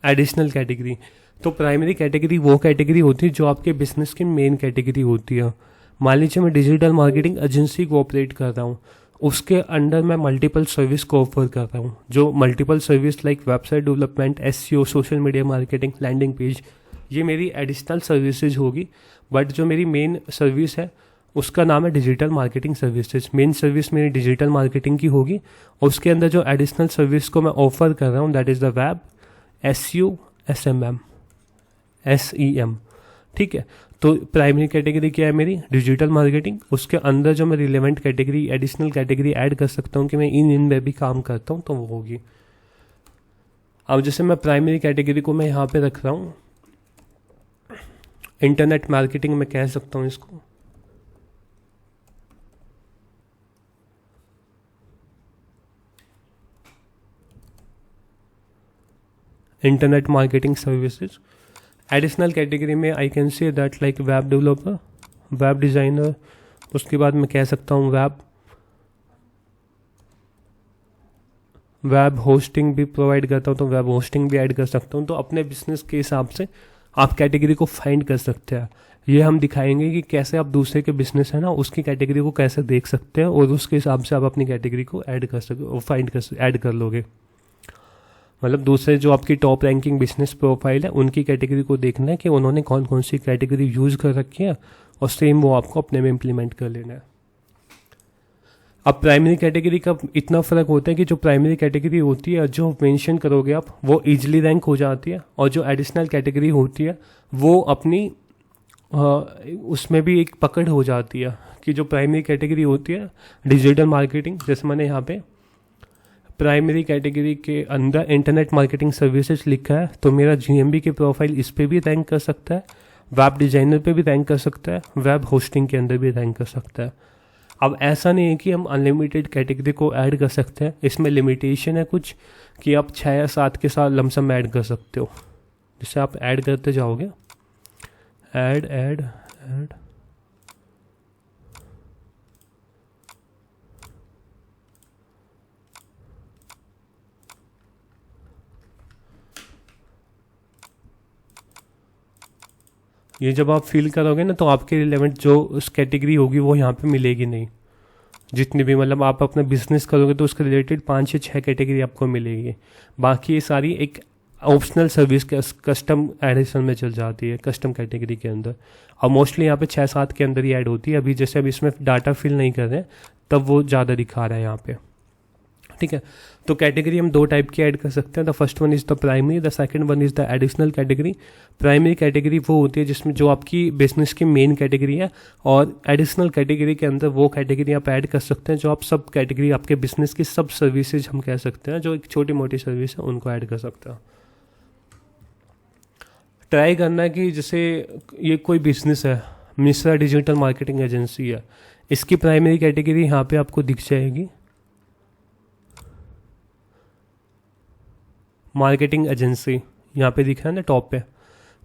additional category. तो प्राइमरी कैटेगरी वो कैटेगरी होती है जो आपके बिजनेस की मेन कैटेगरी होती है। मान लीजिए मैं डिजिटल मार्केटिंग एजेंसी को ऑपरेट कर रहा हूँ, उसके अंडर मैं मल्टीपल सर्विस को ऑफर कर रहा हूँ। जो multiple service like website development, SEO, social media marketing, landing page, ये मेरी एडिशनल सर्विसेज होगी। बट जो मेरी मेन सर्विस है उसका नाम है digital marketing services. Main service मेरी डिजिटल मार्केटिंग की होगी और उसके अंदर जो एडिशनल सर्विस को मैं ऑफर कर रहा हूँ that is the web, SEO, SMM, SEM, ठीक है। तो प्राइमरी कैटेगरी क्या है मेरी डिजिटल मार्केटिंग। उसके अंदर जो मैं relevant category, additional category add कर सकता हूँ कि मैं इन में भी काम करता हूँ, तो वो होगी। अब जैसे मैं प्राइमरी कैटेगरी को मैं यहाँ पे रख रहा हूँ इंटरनेट मार्केटिंग, मैं कह सकता हूँ इसको। Internet marketing services. Additional category में I can say that like web developer, web designer. उसके बाद मैं कह सकता हूँ वेब होस्टिंग भी प्रोवाइड करता हूँ, तो वेब होस्टिंग भी ऐड कर सकता हूँ। तो अपने बिजनेस के हिसाब से आप कैटेगरी को फाइंड कर सकते हैं। ये हम दिखाएंगे कि कैसे आप दूसरे के बिजनेस है ना उसकी कैटेगरी को कैसे देख सकते हैं और उसके हिसाब से आप अपनी कैटेगरी को ऐड कर सकते, फाइंड कर ऐड कर लोगे। मतलब दूसरे जो आपकी टॉप रैंकिंग बिजनेस प्रोफाइल है उनकी कैटेगरी को देखना है कि उन्होंने कौन कौन सी कैटेगरी यूज़ कर रखी है और सेम वो आपको अपने में इम्प्लीमेंट कर लेना है। अब प्राइमरी कैटेगरी का इतना फ़र्क होता है कि जो प्राइमरी कैटेगरी होती है जो मेंशन करोगे आप वो इजीली रैंक हो जाती है, और जो एडिशनल कैटेगरी होती है वो अपनी उसमें भी एक पकड़ हो जाती है कि जो प्राइमरी कैटेगरी होती है डिजिटल मार्केटिंग, जैसे मैंने यहाँ पे प्राइमरी कैटेगरी के अंदर इंटरनेट मार्केटिंग सर्विसेज लिखा है, तो मेरा जीएमबी के प्रोफाइल इस पे भी रैंक कर सकता है, वेब डिज़ाइनर पे भी रैंक कर सकता है, वेब होस्टिंग के अंदर भी रैंक कर सकता है। अब ऐसा नहीं है कि हम अनलिमिटेड कैटेगरी को ऐड कर सकते हैं, इसमें लिमिटेशन है कुछ कि आप 6 या 7 के साथ लमसम ऐड कर सकते हो। जिससे आप ऐड करते जाओगे, ऐड ऐड ऐड, ये जब आप फील करोगे ना तो आपके रिलेवेंट जो उस कैटेगरी होगी वो यहाँ पे मिलेगी नहीं। जितनी भी मतलब आप अपना बिजनेस करोगे तो उसके रिलेटेड 5 या 6 कैटेगरी आपको मिलेगी। बाकी ये सारी एक ऑप्शनल सर्विस कस्टम एडिशन में चल जाती है, कस्टम कैटेगरी के अंदर, और मोस्टली यहाँ पे 6-7 के अंदर ही ऐड होती है। अभी जैसे अब इसमें डाटा फिल नहीं कर रहे हैं तब वो ज़्यादा दिखा रहा है यहाँ पे, ठीक है। तो कैटेगरी हम 2 टाइप की ऐड कर सकते हैं। The first one is the primary, the second one is the additional category. Primary category वो होती है जिसमें जो आपकी बिजनेस की मेन कैटेगरी है, और एडिशनल कैटेगरी के अंदर वो कैटेगरी आप ऐड कर सकते हैं जो आप सब कैटेगरी आपके बिजनेस की सब सर्विसेज हम कह सकते हैं, जो एक छोटी मोटी सर्विस है उनको ऐड कर सकते हैं। ट्राई करना है कि जैसे ये कोई बिजनेस है, मिश्रा डिजिटल मार्केटिंग एजेंसी है, इसकी प्राइमरी कैटेगरी यहाँ पे आपको दिख जाएगी मार्केटिंग एजेंसी, यहाँ पे दिख रहा है ना टॉप पे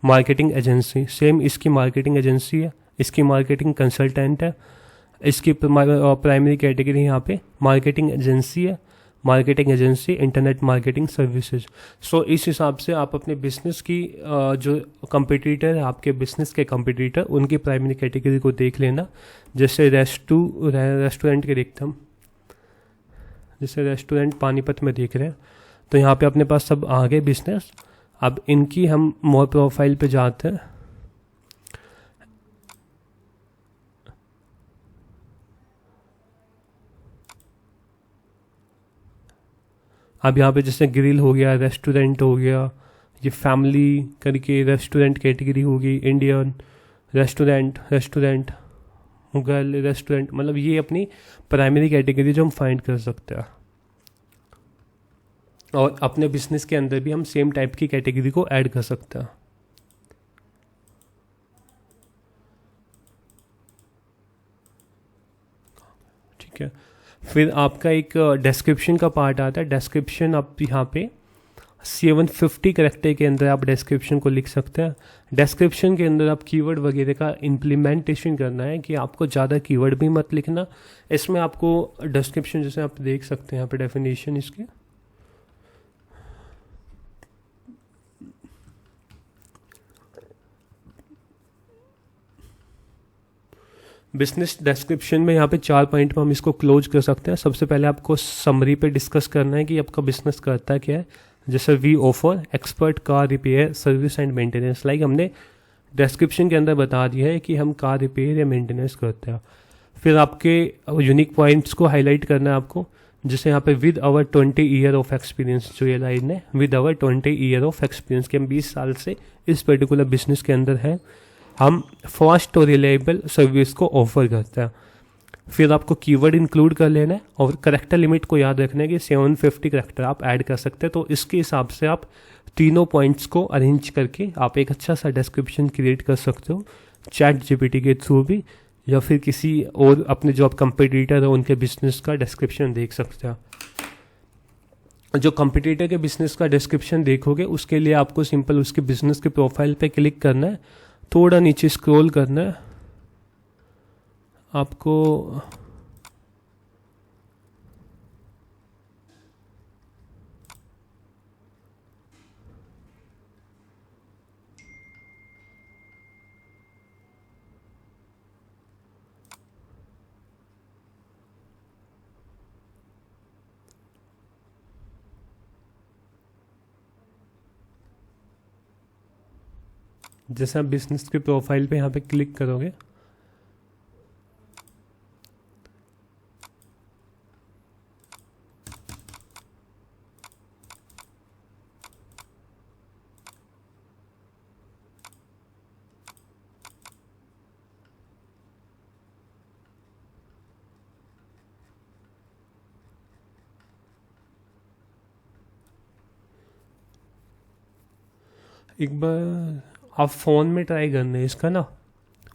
मार्केटिंग एजेंसी। सेम इसकी मार्केटिंग एजेंसी है, इसकी मार्केटिंग कंसल्टेंट है, इसकी प्राइमरी कैटेगरी यहाँ पे मार्केटिंग एजेंसी है, marketing agency internet marketing services. So इस हिसाब से आप अपने बिजनेस की जो कंपटीटर है, आपके बिजनेस के कंपटीटर, उनकी प्राइमरी कैटेगरी को देख लेना। जैसे रेस्टोरेंट के देखते हम, जैसे रेस्टोरेंट पानीपत में देख रहे हैं, तो यहाँ पे अपने पास सब आ गए बिजनेस। अब इनकी हम मोर प्रोफाइल पे जाते हैं। अब यहाँ पे जैसे ग्रिल हो गया, रेस्टोरेंट हो गया, ये फैमिली करके रेस्टोरेंट कैटेगरी होगी, इंडियन रेस्टोरेंट मुगल रेस्टोरेंट, मतलब ये अपनी प्राइमरी कैटेगरी जो हम फाइंड कर सकते हैं। और अपने बिजनेस के अंदर भी हम सेम टाइप की कैटेगरी को ऐड कर सकते हैं। ठीक है। फिर आपका एक डिस्क्रिप्शन का पार्ट आता है। डिस्क्रिप्शन आप यहाँ पे 750 कैरेक्टर के अंदर आप डिस्क्रिप्शन को लिख सकते हैं। डिस्क्रिप्शन के अंदर आप कीवर्ड वगैरह का इम्प्लीमेंटेशन करना है कि आपको ज़्यादा कीवर्ड भी मत लिखना। इसमें आपको डिस्क्रिप्शन जैसे आप देख सकते हैं यहाँ पे डेफिनेशन इसकी, बिजनेस डिस्क्रिप्शन में यहाँ पे 4 पॉइंट में हम इसको क्लोज कर सकते हैं। सबसे पहले आपको समरी पे डिस्कस करना है कि आपका बिजनेस करता है क्या है। जैसे we offer expert car repair service and maintenance, like हमने डिस्क्रिप्शन के अंदर बता दिया है कि हम कार रिपेयर या मेंटेनेंस करते हैं। फिर आपके यूनिक पॉइंट्स को हाईलाइट करना है आपको, जैसे यहाँ पे with our 20 year of experience, जो ये लाइन है with our 20 year of experience, कि हम 20 साल से इस पर्टिकुलर बिजनेस के अंदर है, हम फास्ट और रिलायबल सर्विस को ऑफर करते हैं। फिर आपको कीवर्ड इंक्लूड कर लेना है और करेक्टर लिमिट को याद रखना है कि 750 करेक्टर आप ऐड कर सकते हैं। तो इसके हिसाब से आप तीनों पॉइंट्स को अरेंज करके आप एक अच्छा सा डिस्क्रिप्शन क्रिएट कर सकते हो, चैट जीपीटी के थ्रू भी, या फिर किसी और अपने जो आप कंपटीटर है उनके बिजनेस का डिस्क्रिप्शन देख सकते हैं। जो कंपटीटर के बिजनेस का डिस्क्रिप्शन देखोगे उसके लिए आपको सिंपल उसके बिजनेस के प्रोफाइल पे क्लिक करना है, थोड़ा नीचे स्क्रॉल करना है आपको, जैसे आप बिजनेस के प्रोफाइल पे यहाँ पे क्लिक करोगे एक बार आप फ़ोन में ट्राई करना है इसका ना,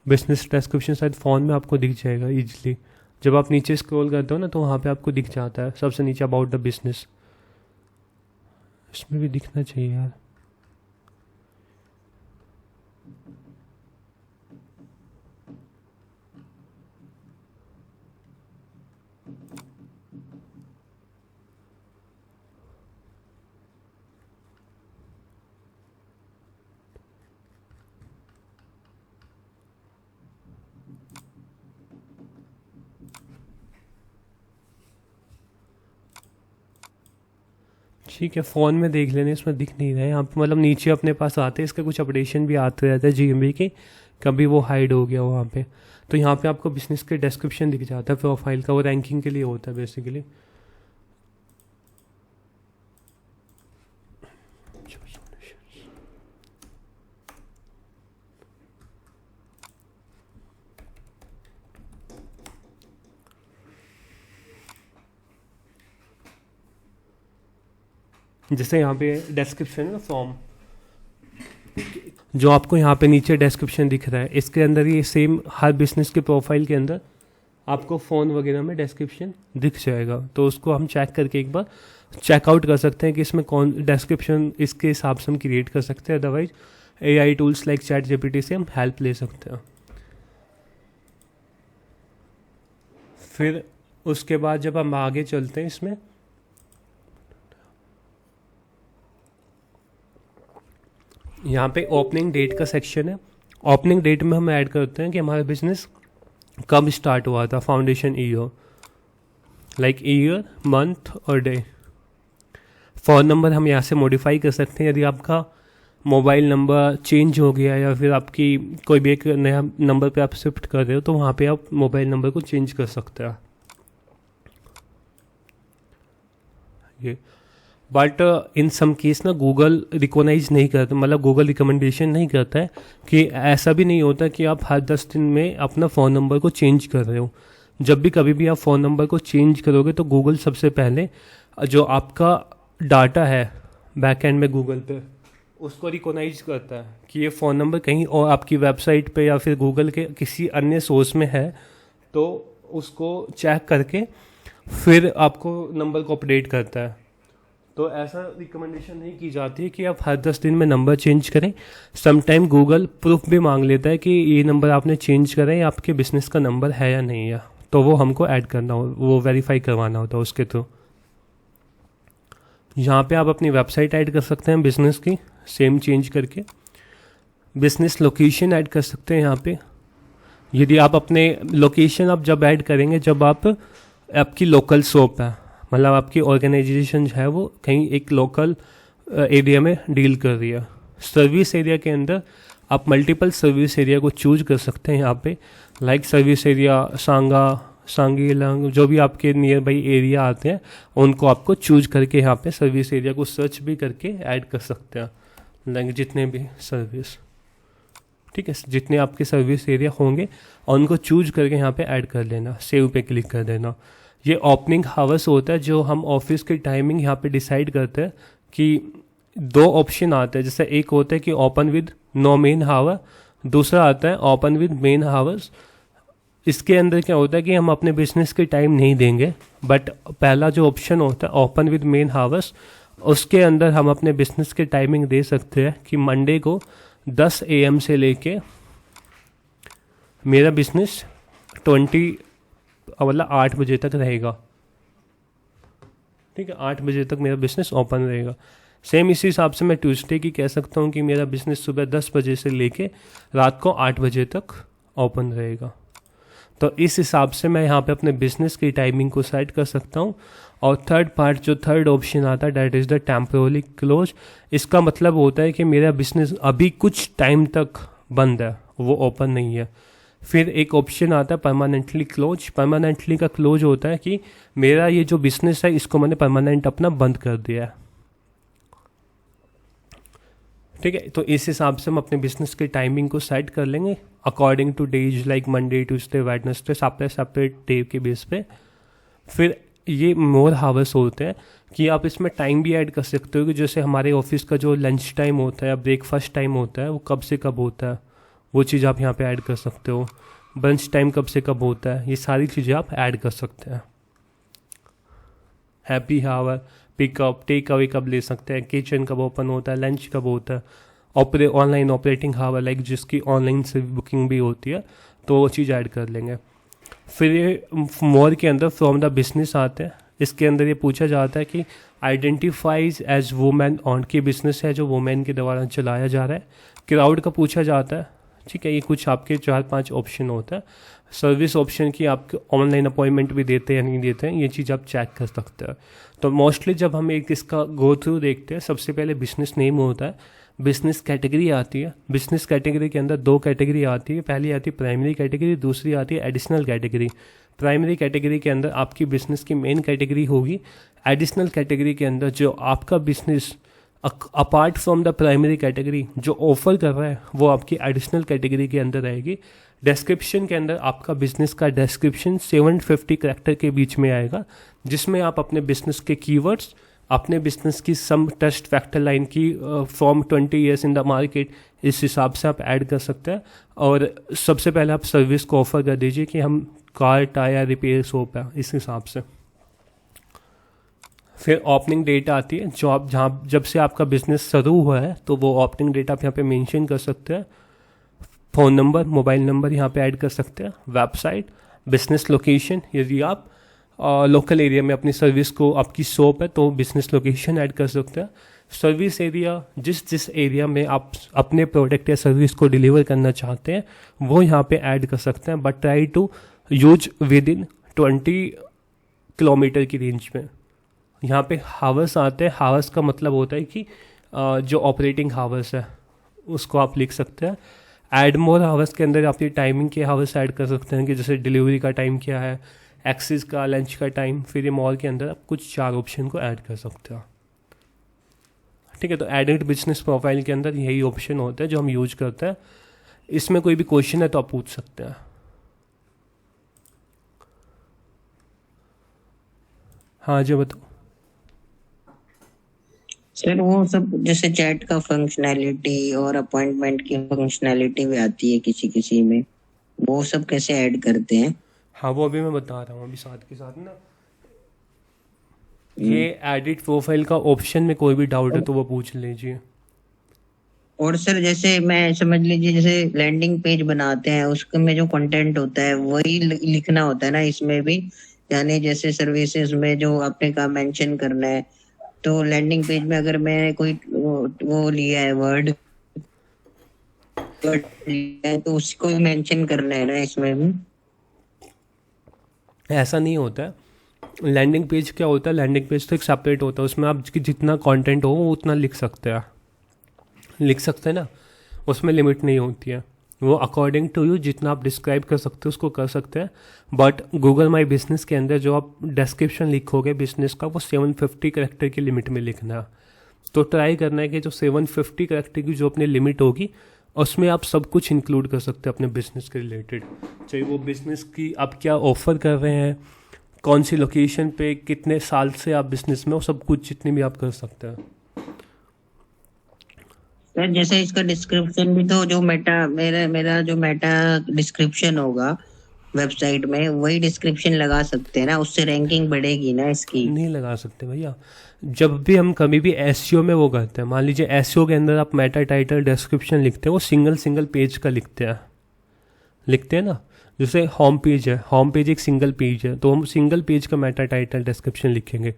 बिजनेस डिस्क्रिप्शन शायद फ़ोन में आपको दिख जाएगा इजीली। जब आप नीचे स्क्रॉल करते हो ना तो वहाँ पे आपको दिख जाता है सबसे नीचे अबाउट द बिजनेस, इसमें भी दिखना चाहिए यार। ठीक है, फ़ोन में देख लेने, इसमें दिख नहीं रहा है यहाँ पे, मतलब नीचे अपने पास आते हैं, इसका कुछ अपडेशन भी आते रहते हैं जीएमबी के, कभी वो हाइड हो गया वहाँ पे। तो यहाँ पे आपको बिजनेस के डिस्क्रिप्शन दिख जाता है प्रोफाइल का, वो रैंकिंग के लिए होता है बेसिकली। जैसे यहाँ पे डिस्क्रिप्शन है फॉर्म, जो आपको यहाँ पे नीचे डिस्क्रिप्शन दिख रहा है, इसके अंदर ये सेम हर बिजनेस के प्रोफाइल के अंदर आपको फ़ोन वगैरह में डिस्क्रिप्शन दिख जाएगा। तो उसको हम चेक करके एक बार चेकआउट कर सकते हैं कि इसमें कौन डिस्क्रिप्शन इसके हिसाब से हम क्रिएट कर सकते हैं। Otherwise AI tools like ChatGPT से हम हेल्प ले सकते हैं। फिर उसके बाद जब हम आगे चलते हैं, इसमें यहाँ पे ओपनिंग डेट का सेक्शन है। ओपनिंग डेट में हम ऐड करते हैं कि हमारा बिजनेस कब स्टार्ट हुआ था, foundation year, like year, month और डे। फ़ोन नंबर हम यहाँ से मॉडिफाई कर सकते हैं। यदि आपका मोबाइल नंबर चेंज हो गया या फिर आपकी कोई भी एक नया नंबर पे आप शिफ्ट कर रहे हो, तो वहाँ पे आप मोबाइल नंबर को चेंज कर सकते हैं। ये बट इन सम केस ना गूगल रिकॉग्नाइज नहीं करता, मतलब गूगल रिकमेंडेशन नहीं करता है कि ऐसा भी नहीं होता कि आप हर 10 दिन में अपना फ़ोन नंबर को चेंज कर रहे हो। जब भी कभी भी आप फ़ोन नंबर को चेंज करोगे तो गूगल सबसे पहले जो आपका डाटा है बैक एंड में गूगल पे, उसको रिकॉग्नाइज करता है कि ये फ़ोन नंबर कहीं और आपकी वेबसाइट पे या फिर गूगल के किसी अन्य सोर्स में है, तो उसको चेक करके फिर आपको नंबर को अपडेट करता है। तो ऐसा रिकमेंडेशन नहीं की जाती है कि आप हर 10 दिन में नंबर चेंज करें। समटाइम गूगल प्रूफ भी मांग लेता है कि ये नंबर आपने चेंज करा है, आपके बिजनेस का नंबर है या नहीं है, तो वो हमको ऐड करना हो, वो वेरीफाई करवाना होता है उसके थ्रू। यहाँ पे आप अपनी वेबसाइट ऐड कर सकते हैं बिजनेस की, सेम चेंज करके। बिजनेस लोकेशन ऐड कर सकते हैं यहाँ पे। यदि आप अपने लोकेशन आप जब ऐड करेंगे जब आपकी लोकल शॉप है, मतलब आपकी ऑर्गेनाइजेशन जो है वो कहीं एक लोकल एरिया में डील कर रही है। सर्विस एरिया के अंदर आप मल्टीपल सर्विस एरिया को चूज कर सकते हैं यहाँ पे, लाइक सर्विस एरिया सांगीलंग, जो भी आपके नियर बाई एरिया आते हैं उनको आपको चूज करके यहाँ पे सर्विस एरिया को सर्च भी करके ऐड कर सकते हैं, लाइक जितने भी सर्विस, ठीक है, जितने आपके सर्विस एरिया होंगे और उनको चूज करके यहाँ पे ऐड कर लेना, सेव पे क्लिक कर देना। ये ओपनिंग हावर्स होता है जो हम ऑफिस की टाइमिंग यहाँ पे डिसाइड करते हैं कि 2 ऑप्शन आते हैं। जैसे एक होता है कि ओपन विद नो मेन हावर, दूसरा आता है ओपन विद मेन हावर्स। इसके अंदर क्या होता है कि हम अपने बिजनेस के टाइम नहीं देंगे, बट पहला जो ऑप्शन होता है ओपन विद मेन हावर्स, उसके अंदर हम अपने बिजनेस के टाइमिंग दे सकते हैं कि मंडे को 10 AM से लेके मेरा बिजनेस 8 बजे तक रहेगा, ठीक है, 8 बजे तक मेरा बिजनेस ओपन रहेगा। सेम इसी हिसाब से मैं ट्यूसडे की कह सकता हूँ कि मेरा बिजनेस सुबह 10 बजे से लेके रात को 8 बजे तक ओपन रहेगा। तो इस हिसाब से मैं यहाँ पे अपने बिजनेस की टाइमिंग को सेट कर सकता हूँ। और थर्ड ऑप्शन आता है, that is the temporarily close. इसका मतलब होता है कि मेरा बिजनेस अभी कुछ टाइम तक बंद है, वो ओपन नहीं है। फिर एक ऑप्शन आता है परमानेंटली क्लोज। परमानेंटली का क्लोज होता है कि मेरा ये जो बिजनेस है इसको मैंने परमानेंट अपना बंद कर दिया है, ठीक है। तो इस हिसाब से हम अपने बिजनेस की टाइमिंग को सेट कर लेंगे according two days, like Monday, Tuesday, Wednesday, separate day के बेस पे। फिर ये मोर हावर्स होते हैं कि आप इसमें टाइम भी ऐड कर सकते हो कि जैसे हमारे ऑफिस का जो लंच टाइम होता है या ब्रेकफास्ट टाइम होता है वो कब से कब होता है, वो चीज़ आप यहाँ पे ऐड कर सकते हो। ब्रंच टाइम कब से कब होता है, ये सारी चीज़ें आप ऐड कर सकते हैं। Happy hour, pickup, take away कब ले सकते हैं, किचन कब ओपन होता है, लंच कब होता है, ऑनलाइन ऑपरेटिंग आवर, लाइक जिसकी ऑनलाइन से बुकिंग भी होती है, तो वो चीज़ ऐड कर लेंगे। फिर ये मोर के अंदर फ्रॉम द बिजनेस आते हैं। इसके अंदर ये पूछा जाता है कि आइडेंटिफाइज एज वुमेन ऑन, की बिजनेस है जो वुमेन के द्वारा चलाया जा रहा है। क्राउड का पूछा जाता है, ठीक है। ये कुछ आपके 4-5 ऑप्शन होता है। सर्विस ऑप्शन की आप ऑनलाइन अपॉइंटमेंट भी देते हैं या नहीं देते हैं, ये चीज़ आप चेक कर सकते हैं। तो मोस्टली जब हम एक इसका गो थ्रू देखते हैं, सबसे पहले बिजनेस नेम होता है, बिजनेस कैटेगरी आती है। बिजनेस कैटेगरी के अंदर 2 कैटेगरी आती है, पहली आती है प्राइमरी कैटेगरी, दूसरी आती है एडिशनल कैटेगरी। प्राइमरी कैटेगरी के अंदर आपकी बिजनेस की मेन कैटेगरी होगी। एडिशनल कैटेगरी के अंदर जो आपका business apart from the primary category जो ऑफर कर रहा है वो आपकी एडिशनल कैटेगरी के अंदर आएगी। डिस्क्रिप्शन के अंदर आपका बिजनेस का डिस्क्रिप्शन 750 कैरेक्टर के बीच में आएगा, जिसमें आप अपने बिजनेस के कीवर्ड्स, अपने बिजनेस की सम टेस्ट फैक्टर लाइन की from 20 years in the market, इस हिसाब से आप ऐड कर सकते हैं। और सबसे पहले आप सर्विस को ऑफर कर दीजिए कि हम कार टायर रिपेयर शॉप है, इस हिसाब से। फिर ओपनिंग डेट आती है, जो आप जहाँ जब से आपका बिजनेस शुरू हुआ है तो वो ओपनिंग डेट आप यहाँ पे मेंशन कर सकते हैं। फ़ोन नंबर, मोबाइल नंबर यहाँ पे ऐड कर सकते हैं। वेबसाइट, बिजनेस लोकेशन, यदि आप लोकल एरिया में अपनी सर्विस को, आपकी शॉप है तो बिजनेस लोकेशन ऐड कर सकते हैं। सर्विस एरिया, जिस एरिया में आप अपने प्रोडक्ट या सर्विस को डिलीवर करना चाहते हैं वो यहाँ पे ऐड कर सकते हैं, but try to use within 20 kilometer की रेंज में। यहाँ पे हावर्स आते हैं। हावर्स का मतलब होता है कि जो ऑपरेटिंग हावर्स है उसको आप लिख सकते हैं। ऐड मोर हावर्स के अंदर आप ये टाइमिंग के हावर्स ऐड कर सकते हैं कि जैसे डिलीवरी का टाइम क्या है, एक्सेस का, लंच का टाइम। फिर ये मोर के अंदर आप कुछ 4 ऑप्शन को ऐड कर सकते हैं। ठीक है, तो एडिट बिजनेस प्रोफाइल के अंदर यही ऑप्शन होता है जो हम यूज करते हैं। इसमें कोई भी क्वेश्चन है तो आप पूछ सकते हैं। हाँ जी, बताओ सर। वो सब जैसे चैट का फंक्शनैलिटी और अपॉइंटमेंट की फंक्शनैलिटी भी आती है किसी किसी में, वो सब कैसे ऐड करते हैं? हाँ, वो अभी मैं बता रहा हूँ, अभी साथ के साथ ना। ये एडिट प्रोफाइल का ऑप्शन में कोई भी डाउट है तो वो पूछ लीजिए। और सर जैसे मैं समझ लीजिए जैसे लैंडिंग पेज बनाते हैं उसके में जो कंटेंट होता है वही लिखना होता है ना इसमें भी, यानी जैसे सर्विसेज में जो आपने कहा मेंशन करना है, तो लैंडिंग पेज में अगर मैं कोई वो लिया है वर्ड लिया है तो उसको भी मेंशन करना है ना इसमें भी? ऐसा नहीं होता है। लैंडिंग पेज क्या होता है, लैंडिंग पेज तो एक सेपरेट होता है, उसमें आप जितना कंटेंट हो वो उतना लिख सकते हैं ना, उसमें लिमिट नहीं होती है। वो अकॉर्डिंग टू यू जितना आप डिस्क्राइब कर सकते हो उसको कर सकते हैं। बट गूगल माई बिजनेस के अंदर जो आप डिस्क्रिप्शन लिखोगे बिजनेस का, वो 750 कैरेक्टर की लिमिट में लिखना है। तो ट्राई करना है कि जो 750 कैरेक्टर की जो अपनी लिमिट होगी उसमें आप सब कुछ इंक्लूड कर सकते हैं अपने बिजनेस के रिलेटेड। चाहे वो बिजनेस की आप क्या ऑफर कर रहे हैं, कौन सी लोकेशन पे, कितने साल से आप बिजनेस में, वो सब कुछ जितने भी आप कर सकते हैं। सर जैसे इसका डिस्क्रिप्शन भी तो जो मेरा जो मेटा डिस्क्रिप्शन होगा वेबसाइट में वही डिस्क्रिप्शन लगा सकते हैं ना, उससे रैंकिंग बढ़ेगी ना इसकी? नहीं लगा सकते भैया। जब भी हम कभी भी एसईओ में वो करते हैं, मान लीजिए एसईओ के अंदर आप मेटा टाइटल डिस्क्रिप्शन लिखते हैं, वो सिंगल पेज का लिखते हैं ना। जैसे होम पेज है, होम पेज एक सिंगल पेज है तो हम सिंगल पेज का मेटा टाइटल डिस्क्रिप्शन लिखेंगे।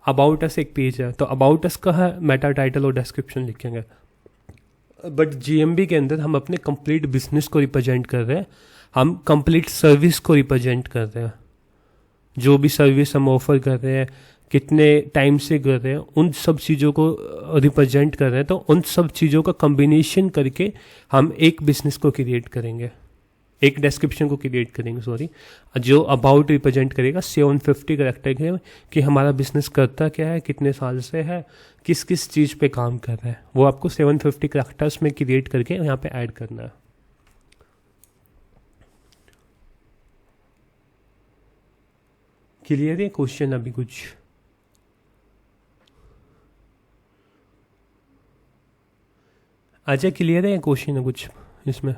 अबाउट अस एक पेज है तो अबाउट अस का है मेटा टाइटल और डिस्क्रिप्शन लिखेंगे। बट जीएमबी के अंदर हम अपने कंप्लीट बिजनेस को रिप्रेजेंट कर रहे हैं, हम कंप्लीट सर्विस को रिप्रेजेंट कर रहे हैं। जो भी सर्विस हम ऑफर कर रहे हैं, कितने टाइम से कर रहे हैं, उन सब चीज़ों को रिप्रेजेंट कर रहे हैं। तो उन सब चीज़ों का कम्बिनेशन करके हम एक बिजनेस को क्रिएट करेंगे, एक डिस्क्रिप्शन को क्रिएट करेंगे, सॉरी, जो अबाउट रिप्रेजेंट करेगा 750 कैरेक्टर के, कि हमारा बिजनेस करता क्या है, कितने साल से है, किस किस चीज़ पे काम कर रहा है, वो आपको 750 कैरेक्टर्स में क्रिएट करके यहाँ पे ऐड करना है। क्लियर है क्वेश्चन? अभी कुछ अच्छा क्लियर है क्वेश्चन है कुछ इसमें?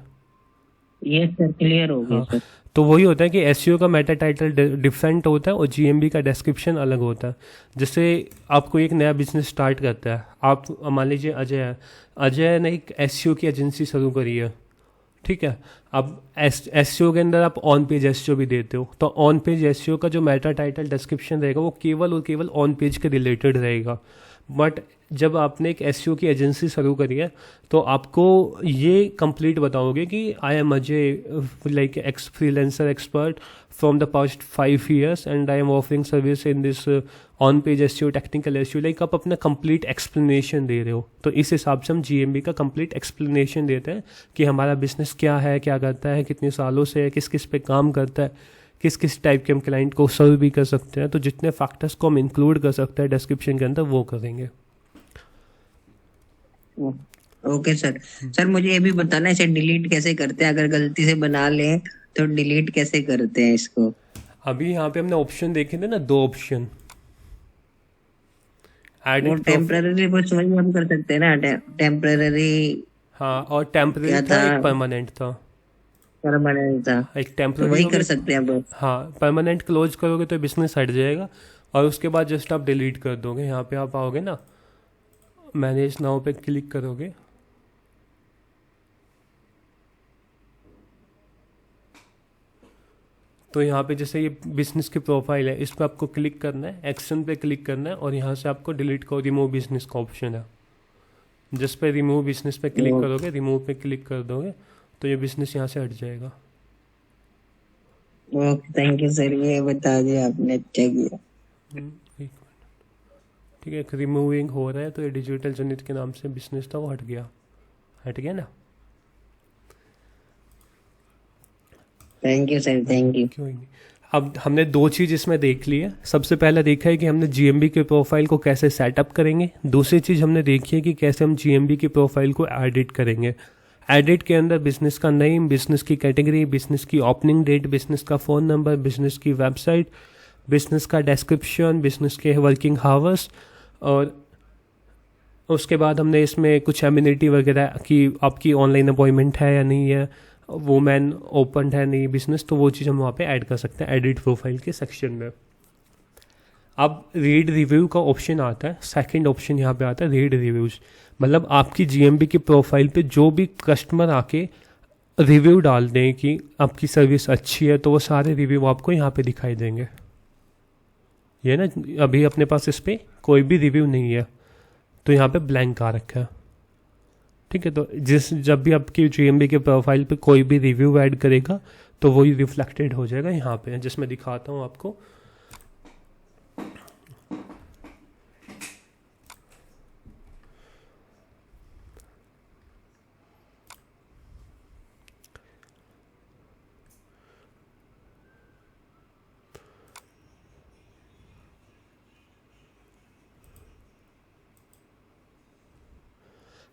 ये सर क्लियर हो गया। हाँ, सर तो वही होता है कि एसईओ का मेटा टाइटल डिफरेंट होता है और जीएमबी का डिस्क्रिप्शन अलग होता है। जैसे आपको एक नया बिजनेस स्टार्ट करता है, आप मान लीजिए अजय ने एक एसईओ की एजेंसी शुरू करी है, ठीक है। अब एसईओ के अंदर आप ऑन पेज एसईओ भी देते हो, तो ऑन पेज एसईओ का जो मेटा टाइटल डिस्क्रिप्शन रहेगा वो केवल और केवल ऑन पेज के रिलेटेड रहेगा। बट जब आपने एक एसईओ की एजेंसी शुरू करी है तो आपको ये कंप्लीट बताओगे कि I am Ajay, like x freelancer expert from the past 5 years and I am offering service in this on page SEO, technical SEO, like आप अपना कंप्लीट एक्सप्लेनेशन दे रहे हो। तो इस हिसाब से हम जीएमबी का कंप्लीट एक्सप्लेनेशन देते हैं कि हमारा बिजनेस क्या है, क्या करता है, कितने सालों से है, किस किस पे काम करता है, किस किस टाइप के हम क्लाइंट को सर्व भी कर सकते हैं। तो जितने फैक्टर्स को हम इंक्लूड कर सकते हैं डिस्क्रिप्शन के अंदर वो करेंगे। Okay sir. सर मुझे ये भी बताना, इसे डिलीट कैसे करते हैं? अगर गलती से बना लें तो डिलीट कैसे करते हैं इसको? अभी यहाँ पे हमने ऑप्शन देखे थे ना, 2 ऑप्शन, वो एडिट प्रोफाइल। टेम्पररी बस वही हम कर सकते हैं ना, टेम्पररी। हाँ, और टेम्परेरी क्या था, था? एक परमानेंट था। परमानेंट था। एक तो टेम्पररी वही हो कर गया। सकते हैं बस। हाँ, परमानेंट क्लोज करोगे तो बिजनेस हट जाएगा, और उसके बाद जस्ट आप डिलीट कर दोगे। यहाँ पे आप आओगे ना, मैनेज नाउ पे क्लिक करोगे, तो यहाँ पे जैसे ये बिजनेस की प्रोफाइल है, इस पर आपको क्लिक करना है, एक्शन पे क्लिक करना है, और यहाँ से आपको डिलीट को रिमूव बिजनेस का ऑप्शन है। जिस पे रिमूव बिजनेस पे क्लिक करोगे, रिमूव पे क्लिक कर दोगे, तो ये बिजनेस यहाँ से हट जाएगा। ओके, थैंक यू सर, ये बता दिया आपने, अच्छा किया। एक मिनट, ठीक है, रिमूविंग हो रहा है, तो ये डिजिटल जनित के नाम से बिजनेस था, वो हट गया, हट गया ना। Thank you sir, thank you. क्यों ही नहीं। अब हमने 2 चीज़ इसमें देख ली है। सबसे पहला देखा है कि हमने जीएमबी के प्रोफाइल को कैसे सेटअप करेंगे। दूसरी चीज़ हमने देखी है कि कैसे हम जीएमबी की प्रोफाइल को एडिट करेंगे। एडिट के अंदर बिजनेस का नेम, बिजनेस की कैटेगरी, बिजनेस की ओपनिंग डेट, बिजनेस का फ़ोन नंबर, बिजनेस की वेबसाइट, बिजनेस का डिस्क्रिप्शन, बिजनेस के वर्किंग हावर्स, और उसके बाद हमने इसमें कुछ एम्यूनिटी वगैरह कि आपकी ऑनलाइन अपॉइंटमेंट है या नहीं है, वुमेन ओपन है नहीं बिजनेस, तो वो चीज़ हम वहाँ पे ऐड कर सकते हैं एडिट प्रोफाइल के सेक्शन में। अब रीड रिव्यू का ऑप्शन आता है, सेकंड ऑप्शन यहाँ पे आता है रीड रिव्यूज़। मतलब आपकी जीएमबी की प्रोफाइल पे जो भी कस्टमर आके रिव्यू डाल दें कि आपकी सर्विस अच्छी है, तो वो सारे रिव्यू आपको यहाँ पे दिखाई देंगे। ये ना, अभी अपने पास इस पर कोई भी रिव्यू नहीं है, तो यहाँ पे ब्लैंक आ रखा है। ठीक है, तो जब भी आपकी जीएमबी के प्रोफाइल पे कोई भी रिव्यू ऐड करेगा, तो वही रिफ्लेक्टेड हो जाएगा यहाँ पे, जिसमें दिखाता हूँ आपको।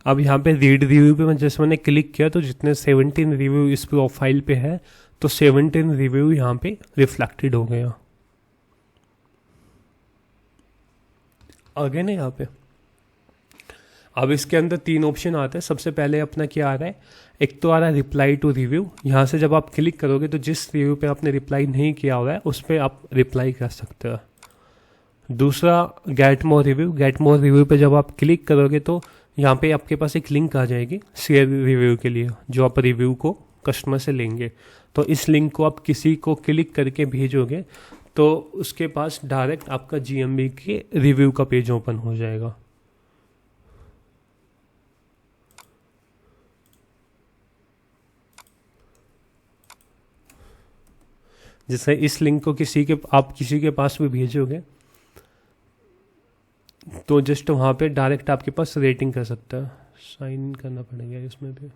अब यहाँ पे रीड रिव्यू पे जैसे मैंने क्लिक किया, तो जितने 17 रिव्यू इस प्रोफाइल पे है, तो 17 रिव्यू यहाँ पे रिफ्लेक्टेड हो गया। आ गए ना यहाँ पे। अब इसके अंदर 3 ऑप्शन आते हैं। सबसे पहले अपना क्या आ रहा है, एक तो आ रहा है रिप्लाई टू रिव्यू। यहाँ से जब आप क्लिक करोगे, तो जिस रिव्यू पे आपने रिप्लाई नहीं किया हुआ है, उस पर आप रिप्लाई कर सकते हो। दूसरा gate more review. Gate more review पे जब आप क्लिक करोगे, तो यहाँ पे आपके पास एक लिंक आ जाएगी शेयर रिव्यू के लिए, जो आप रिव्यू को कस्टमर से लेंगे। तो इस लिंक को आप किसी को क्लिक करके भेजोगे, तो उसके पास डायरेक्ट आपका जीएमबी के रिव्यू का पेज ओपन हो जाएगा। जैसे इस लिंक को आप किसी के पास भी भेजोगे, तो जस्ट वहाँ पे डायरेक्ट आपके पास रेटिंग कर सकता है। साइन करना पड़ेगा इसमें भी।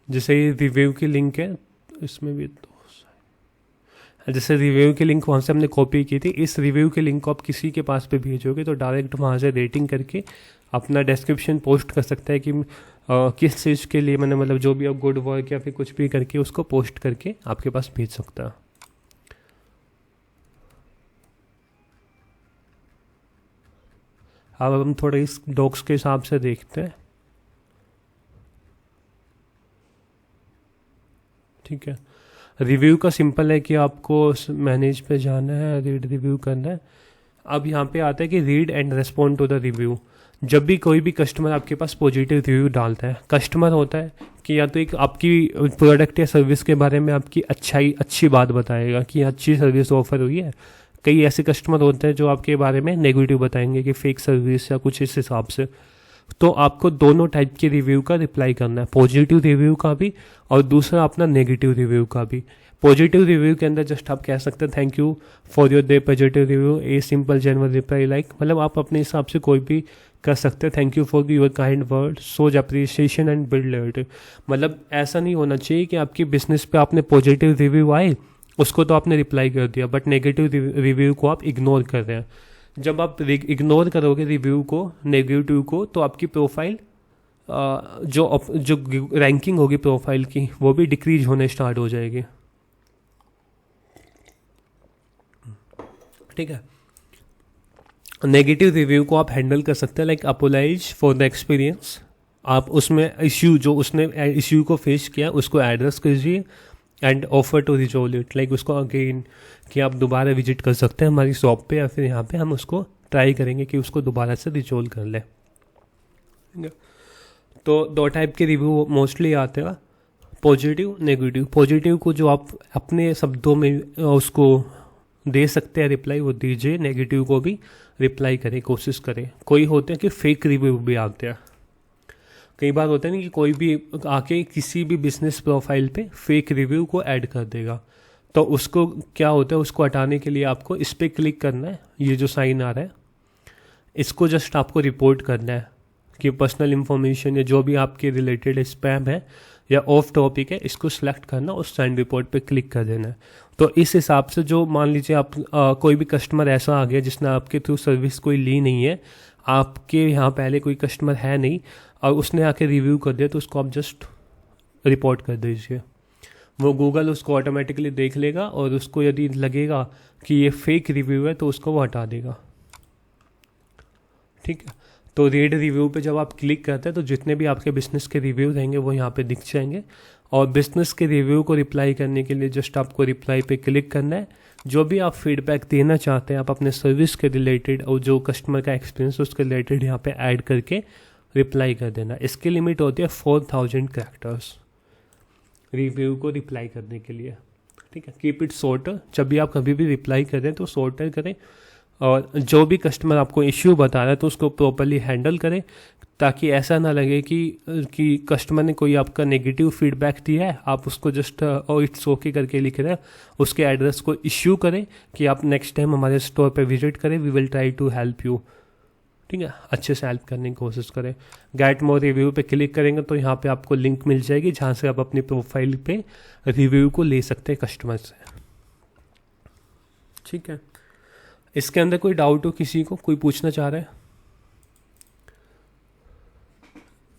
जैसे ये रिव्यू की लिंक है, इसमें भी तो जैसे रिव्यू की लिंक वहाँ से हमने कॉपी की थी, इस रिव्यू की लिंक को आप किसी के पास पे भेजोगे, तो डायरेक्ट वहाँ से रेटिंग करके अपना डिस्क्रिप्शन पोस्ट कर सकता है कि किस चीज़ के लिए मैंने, मतलब जो भी आप गुड वर्क या फिर कुछ भी करके उसको पोस्ट करके आपके पास भेज सकता है। अब हम थोड़ा इस डॉक्स के हिसाब से देखते हैं। ठीक है, रिव्यू का सिंपल है कि आपको मैनेज पे जाना है, रीड रिव्यू करना है। अब यहाँ पे आता है कि read and respond to the review. जब भी कोई भी कस्टमर आपके पास पॉजिटिव रिव्यू डालता है, कस्टमर होता है कि या तो एक आपकी प्रोडक्ट या सर्विस के बारे में आपकी अच्छी बात बताएगा कि अच्छी सर्विस ऑफर हुई है। कई ऐसे कस्टमर होते हैं जो आपके बारे में नेगेटिव बताएंगे कि फेक सर्विस या कुछ इस हिसाब से। तो आपको दोनों टाइप के रिव्यू का रिप्लाई करना है, पॉजिटिव रिव्यू का भी और दूसरा अपना नेगेटिव रिव्यू का भी। पॉजिटिव रिव्यू के अंदर जस्ट आप कह सकते हैं thank you for your day positive review, a simple genuine reply like. मतलब आप अपने हिसाब से कोई भी कर सकते हैं, thank you for your kind word, shows appreciation and build loyalty. मतलब ऐसा नहीं होना चाहिए कि आपकी बिजनेस पे आपने पॉजिटिव रिव्यू आए उसको तो आपने रिप्लाई कर दिया, बट नेगेटिव रिव्यू को आप इग्नोर कर रहे हैं। जब आप इग्नोर करोगे रिव्यू को, नेगेटिव को, तो आपकी प्रोफाइल जो रैंकिंग होगी प्रोफाइल की वो भी डिक्रीज होने स्टार्ट हो जाएगी। ठीक है, नेगेटिव रिव्यू को आप हैंडल कर सकते हैं like apologise for the experience. आप उसमें इश्यू जो उसने इश्यू को फेस किया उसको एड्रेस कीजिए and offer to resolve it, like उसको अगेन कि आप दोबारा विजिट कर सकते हैं हमारी शॉप पे या फिर यहाँ पे हम उसको ट्राई करेंगे कि उसको दोबारा से रिजोल्व कर लें। तो दो टाइप के रिव्यू मोस्टली आते हैं, पॉजिटिव नेगेटिव। पॉजिटिव को जो आप अपने शब्दों में उसको दे सकते हैं रिप्लाई वो दीजिए, नेगेटिव को भी रिप्लाई करें, कोशिश करें। कोई होते हैं कि फेक रिव्यू भी आते हैं, कई बार होता है ना कि कोई भी आके किसी भी बिजनेस प्रोफाइल पे फेक रिव्यू को ऐड कर देगा, तो उसको क्या होता है, उसको हटाने के लिए आपको इस पर क्लिक करना है, ये जो साइन आ रहा है इसको जस्ट आपको रिपोर्ट करना है कि पर्सनल इन्फॉर्मेशन या जो भी आपके रिलेटेड स्पैम है या ऑफ टॉपिक है इसको सिलेक्ट करना और साइन रिपोर्ट पे क्लिक कर देना है। तो इस हिसाब से जो मान लीजिए आप कोई भी कस्टमर ऐसा आ गया जिसने आपके थ्रू सर्विस कोई ली नहीं है, आपके यहाँ पहले कोई कस्टमर है नहीं और उसने आके रिव्यू कर दिया, तो उसको आप जस्ट रिपोर्ट कर दीजिए। वो गूगल उसको ऑटोमेटिकली देख लेगा और उसको यदि लगेगा कि ये फेक रिव्यू है तो उसको वो हटा देगा। ठीक है, तो रेड रिव्यू पे जब आप क्लिक करते हैं तो जितने भी आपके बिजनेस के रिव्यू रहेंगे वो यहाँ पे दिख जाएंगे, और बिजनेस के रिव्यू को रिप्लाई करने के लिए जस्ट आपको रिप्लाई पे क्लिक करना है। जो भी आप फीडबैक देना चाहते हैं आप अपने सर्विस के रिलेटेड और जो कस्टमर का एक्सपीरियंस उसके रिलेटेड यहाँ पे ऐड करके रिप्लाई कर देना। इसकी लिमिट होती है 4000 कैरेक्टर्स रिव्यू को रिप्लाई करने के लिए। ठीक है, कीप इट शॉर्टर, जब भी आप कभी भी रिप्लाई करें तो शॉर्टर करें, और जो भी कस्टमर आपको इश्यू बता रहा है तो उसको प्रॉपरली हैंडल करें, ताकि ऐसा ना लगे कि कस्टमर ने कोई आपका नेगेटिव फीडबैक दिया है, आप उसको जस्ट इट्स ओके करके लिख रहे हैं। उसके एड्रेस को इश्यू करें कि आप नेक्स्ट टाइम हमारे स्टोर पे विजिट करें, we will try to help you. ठीक है, अच्छे से हेल्प करने की कोशिश करें। गेट मोर रिव्यू पे क्लिक करेंगे तो यहाँ पे आपको लिंक मिल जाएगी जहाँ से आप अपनी प्रोफाइल पे रिव्यू को ले सकते हैं कस्टमर से। ठीक है, इसके अंदर कोई डाउट हो किसी को, कोई पूछना चाह रहा है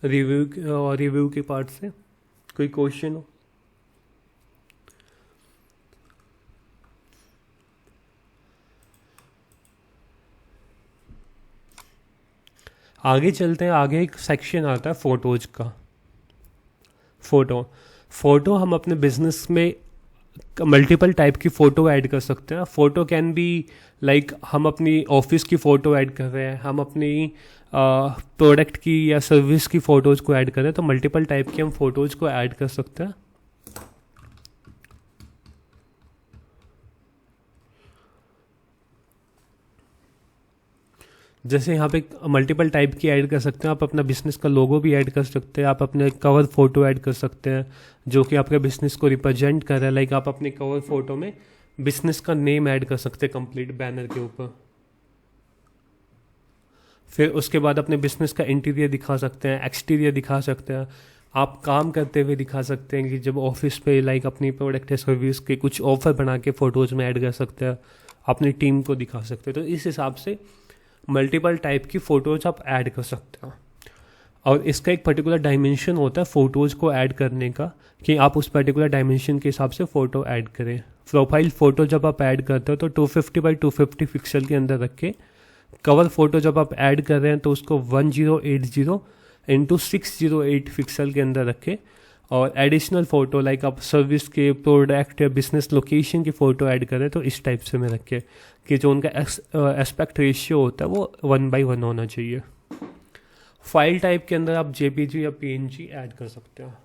रिव्यू के पार्ट से, कोई क्वेश्चन हो? आगे चलते हैं, आगे एक सेक्शन आता है फोटोज का। फोटो हम अपने बिजनेस में मल्टीपल टाइप की फ़ोटो ऐड कर सकते हैं। फ़ोटो कैन बी लाइक हम अपनी ऑफिस की फ़ोटो ऐड कर रहे हैं, हम अपनी प्रोडक्ट की या सर्विस की फ़ोटोज़ को ऐड कर रहे हैं, तो मल्टीपल टाइप की हम फ़ोटोज़ को ऐड कर सकते हैं। जैसे यहाँ पे मल्टीपल टाइप की ऐड कर सकते हैं, आप अपना बिजनेस का लोगो भी ऐड कर सकते हैं, आप अपने कवर फोटो ऐड कर सकते हैं जो कि आपके बिजनेस को रिप्रेजेंट कर रहा है। लाइक आप अपने कवर फोटो में बिजनेस का नेम ऐड कर सकते हैं कंप्लीट बैनर के ऊपर। फिर उसके बाद अपने बिजनेस का इंटीरियर दिखा सकते हैं, एक्सटीरियर दिखा सकते हैं, आप काम करते हुए दिखा सकते हैं कि जब ऑफिस पे लाइक अपनी प्रोडक्ट या सर्विस के कुछ ऑफर बना के फ़ोटोज़ में ऐड कर सकते हैं, अपनी टीम को दिखा सकते हैं। तो इस हिसाब से मल्टीपल टाइप की फ़ोटोज़ आप ऐड कर सकते हैं। और इसका एक पर्टिकुलर डायमेंशन होता है फ़ोटोज़ को ऐड करने का, कि आप उस पर्टिकुलर डायमेंशन के हिसाब से फ़ोटो ऐड करें। प्रोफाइल फ़ोटो जब आप ऐड करते हो तो 250 बाई 250 पिक्सल के अंदर रख के, कवर फोटो जब आप ऐड कर रहे हैं तो उसको 1080 इंटू 608 पिक्सल के अंदर रखें। और एडिशनल फ़ोटो लाइक आप सर्विस के, प्रोडक्ट या बिजनेस लोकेशन की फ़ोटो ऐड करें तो इस टाइप से में रखें कि जो उनका एस्पेक्ट रेशियो होता है वो 1:1 होना चाहिए। फाइल टाइप के अंदर आप जेपीजी या पीएनजी ऐड कर सकते हैं।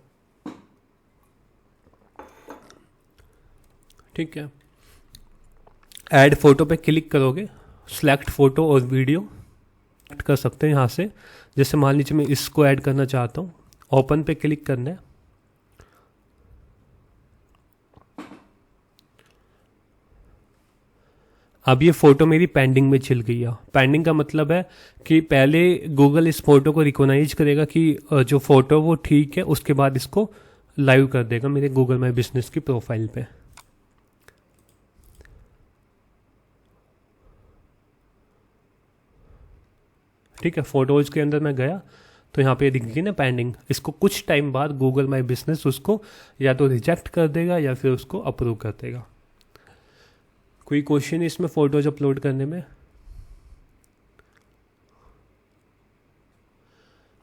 ठीक है, ऐड फोटो पे क्लिक करोगे, सेलेक्ट फ़ोटो और वीडियो कर सकते हैं यहाँ से। जैसे मान लीजिए मैं इसको ऐड करना चाहता हूँ, ओपन पे क्लिक करना है। अब ये फ़ोटो मेरी पेंडिंग में चल गई है। पेंडिंग का मतलब है कि पहले गूगल इस फ़ोटो को रिकॉग्नाइज करेगा कि जो फ़ोटो वो ठीक है, उसके बाद इसको लाइव कर देगा मेरे गूगल माई बिजनेस की प्रोफाइल पे। ठीक है, फ़ोटोज़ के अंदर मैं गया तो यहाँ पे दिख गई ना पेंडिंग। इसको कुछ टाइम बाद गूगल माई बिजनेस उसको या तो रिजेक्ट कर देगा या फिर उसको अप्रूव कर देगा। कोई क्वेश्चन इसमें फ़ोटोज अपलोड करने में?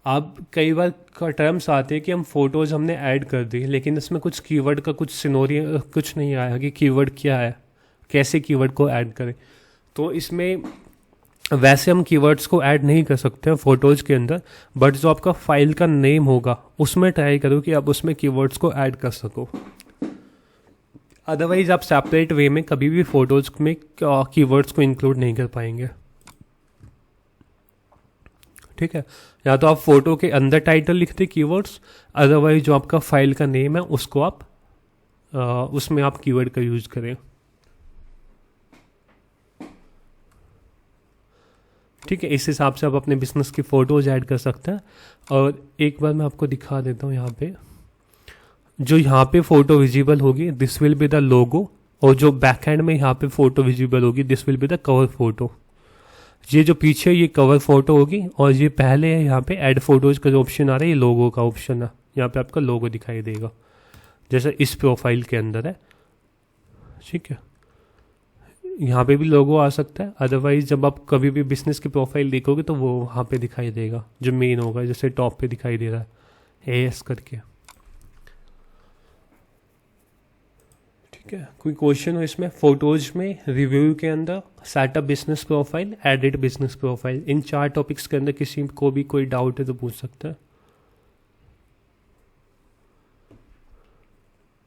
अब कई बार का टर्म्स आते हैं कि हम फ़ोटोज़ हमने ऐड कर दी, लेकिन इसमें कुछ कीवर्ड का कुछ सिनोरियो कुछ नहीं आया कि कीवर्ड क्या है, कैसे कीवर्ड को ऐड करें। तो इसमें वैसे हम कीवर्ड्स को ऐड नहीं कर सकते हैं फ़ोटोज़ के अंदर, बट जो आपका फाइल का नेम होगा उसमें ट्राई करो कि आप उसमें कीवर्ड्स को ऐड कर सको। अदरवाइज आप सेपरेट वे में कभी भी फ़ोटोज़ में कीवर्ड्स को इंक्लूड नहीं कर पाएंगे। ठीक है, या तो आप फ़ोटो के अंदर टाइटल लिखते कीवर्ड्स, अदरवाइज जो आपका फाइल का नेम है उसको आप उसमें आप कीवर्ड का यूज़ करें। ठीक है, इस हिसाब से आप अपने बिजनेस की फ़ोटोज़ ऐड कर सकते हैं। और एक बार मैं आपको दिखा देता हूँ, यहाँ पे जो यहाँ पे फ़ोटो विजिबल होगी this will be the logo, और जो बैक एंड में यहाँ पे फ़ोटो विजिबल होगी this will be the cover photo. ये जो पीछे ये कवर फ़ोटो होगी और ये पहले है यहाँ पे ऐड फोटोज़ का जो ऑप्शन आ रहा है, ये लोगो का ऑप्शन है। यहाँ पे आपका लोगो दिखाई देगा जैसे इस प्रोफाइल के अंदर है। ठीक है, यहाँ पे भी लोगो आ सकता है, अदरवाइज जब आप कभी भी बिजनेस की प्रोफाइल देखोगे तो वो वहाँ पे दिखाई देगा जो मेन होगा, जैसे टॉप पे दिखाई दे रहा है एएस करके। ठीक है, कोई क्वेश्चन हो इसमें? फोटोज में, रिव्यू के अंदर, setup business profile, edit business profile, इन 4 टॉपिक्स के अंदर किसी को भी कोई डाउट है तो पूछ सकता है।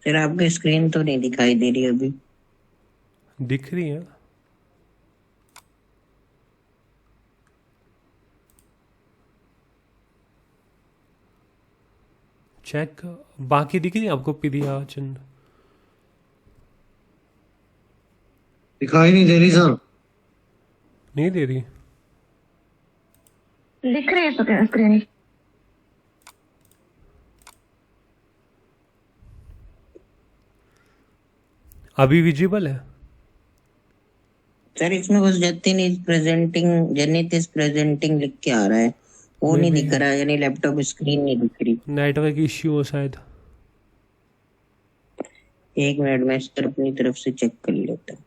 सर आपकी स्क्रीन तो नहीं दिखाई दे रही अभी? दिख रही है। चेक, बाकी दिख रही है आपको? प्रिया चंद दिखाई नहीं दे रही सर। नहीं दे रही? दिख रही है तो क्या स्क्रीन? अभी विजिबल है? सर इसमें बस जतिन इज प्रेजेंटिंग, जनित इज प्रेजेंटिंग लिख के आ रहा है, वो नहीं दिख रहा, यानी लैपटॉप स्क्रीन नहीं दिख रही। नेटवर्क इश्यू हो शायद। एक मिनट में सर अपनी तरफ से चेक कर लेता हूँ।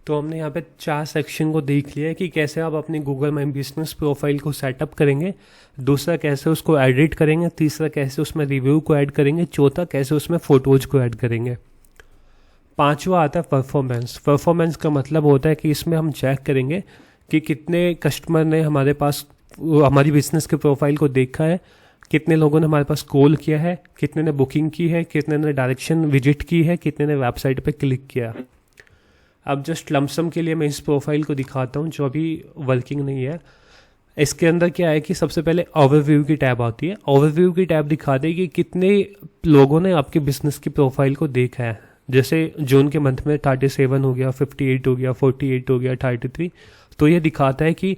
तो हमने यहाँ पे 4 सेक्शन को देख लिया है कि कैसे आप अपनी गूगल माई बिजनेस प्रोफाइल को सेटअप करेंगे, दूसरा कैसे उसको एडिट करेंगे, तीसरा कैसे उसमें रिव्यू को ऐड करेंगे, चौथा कैसे उसमें फ़ोटोज़ को ऐड करेंगे। 5वां आता है परफॉर्मेंस। परफॉर्मेंस का मतलब होता है कि इसमें हम चेक करेंगे कि कितने कस्टमर ने हमारे पास हमारी बिजनेस के प्रोफाइल को देखा है, कितने लोगों ने हमारे पास कॉल किया है, कितने ने बुकिंग की है, कितने ने डायरेक्शन विजिट की है, कितने ने वेबसाइट पे क्लिक किया। अब जस्ट लमसम के लिए मैं इस प्रोफाइल को दिखाता हूँ जो अभी वर्किंग नहीं है। इसके अंदर क्या है कि सबसे पहले ओवरव्यू की टैब आती है। ओवरव्यू की टैब दिखा देगी कितने लोगों ने आपके बिजनेस की प्रोफाइल को देखा है। जैसे जून के मंथ में 37 हो गया, 58 हो गया, 48 हो गया, 33। तो ये दिखाता है कि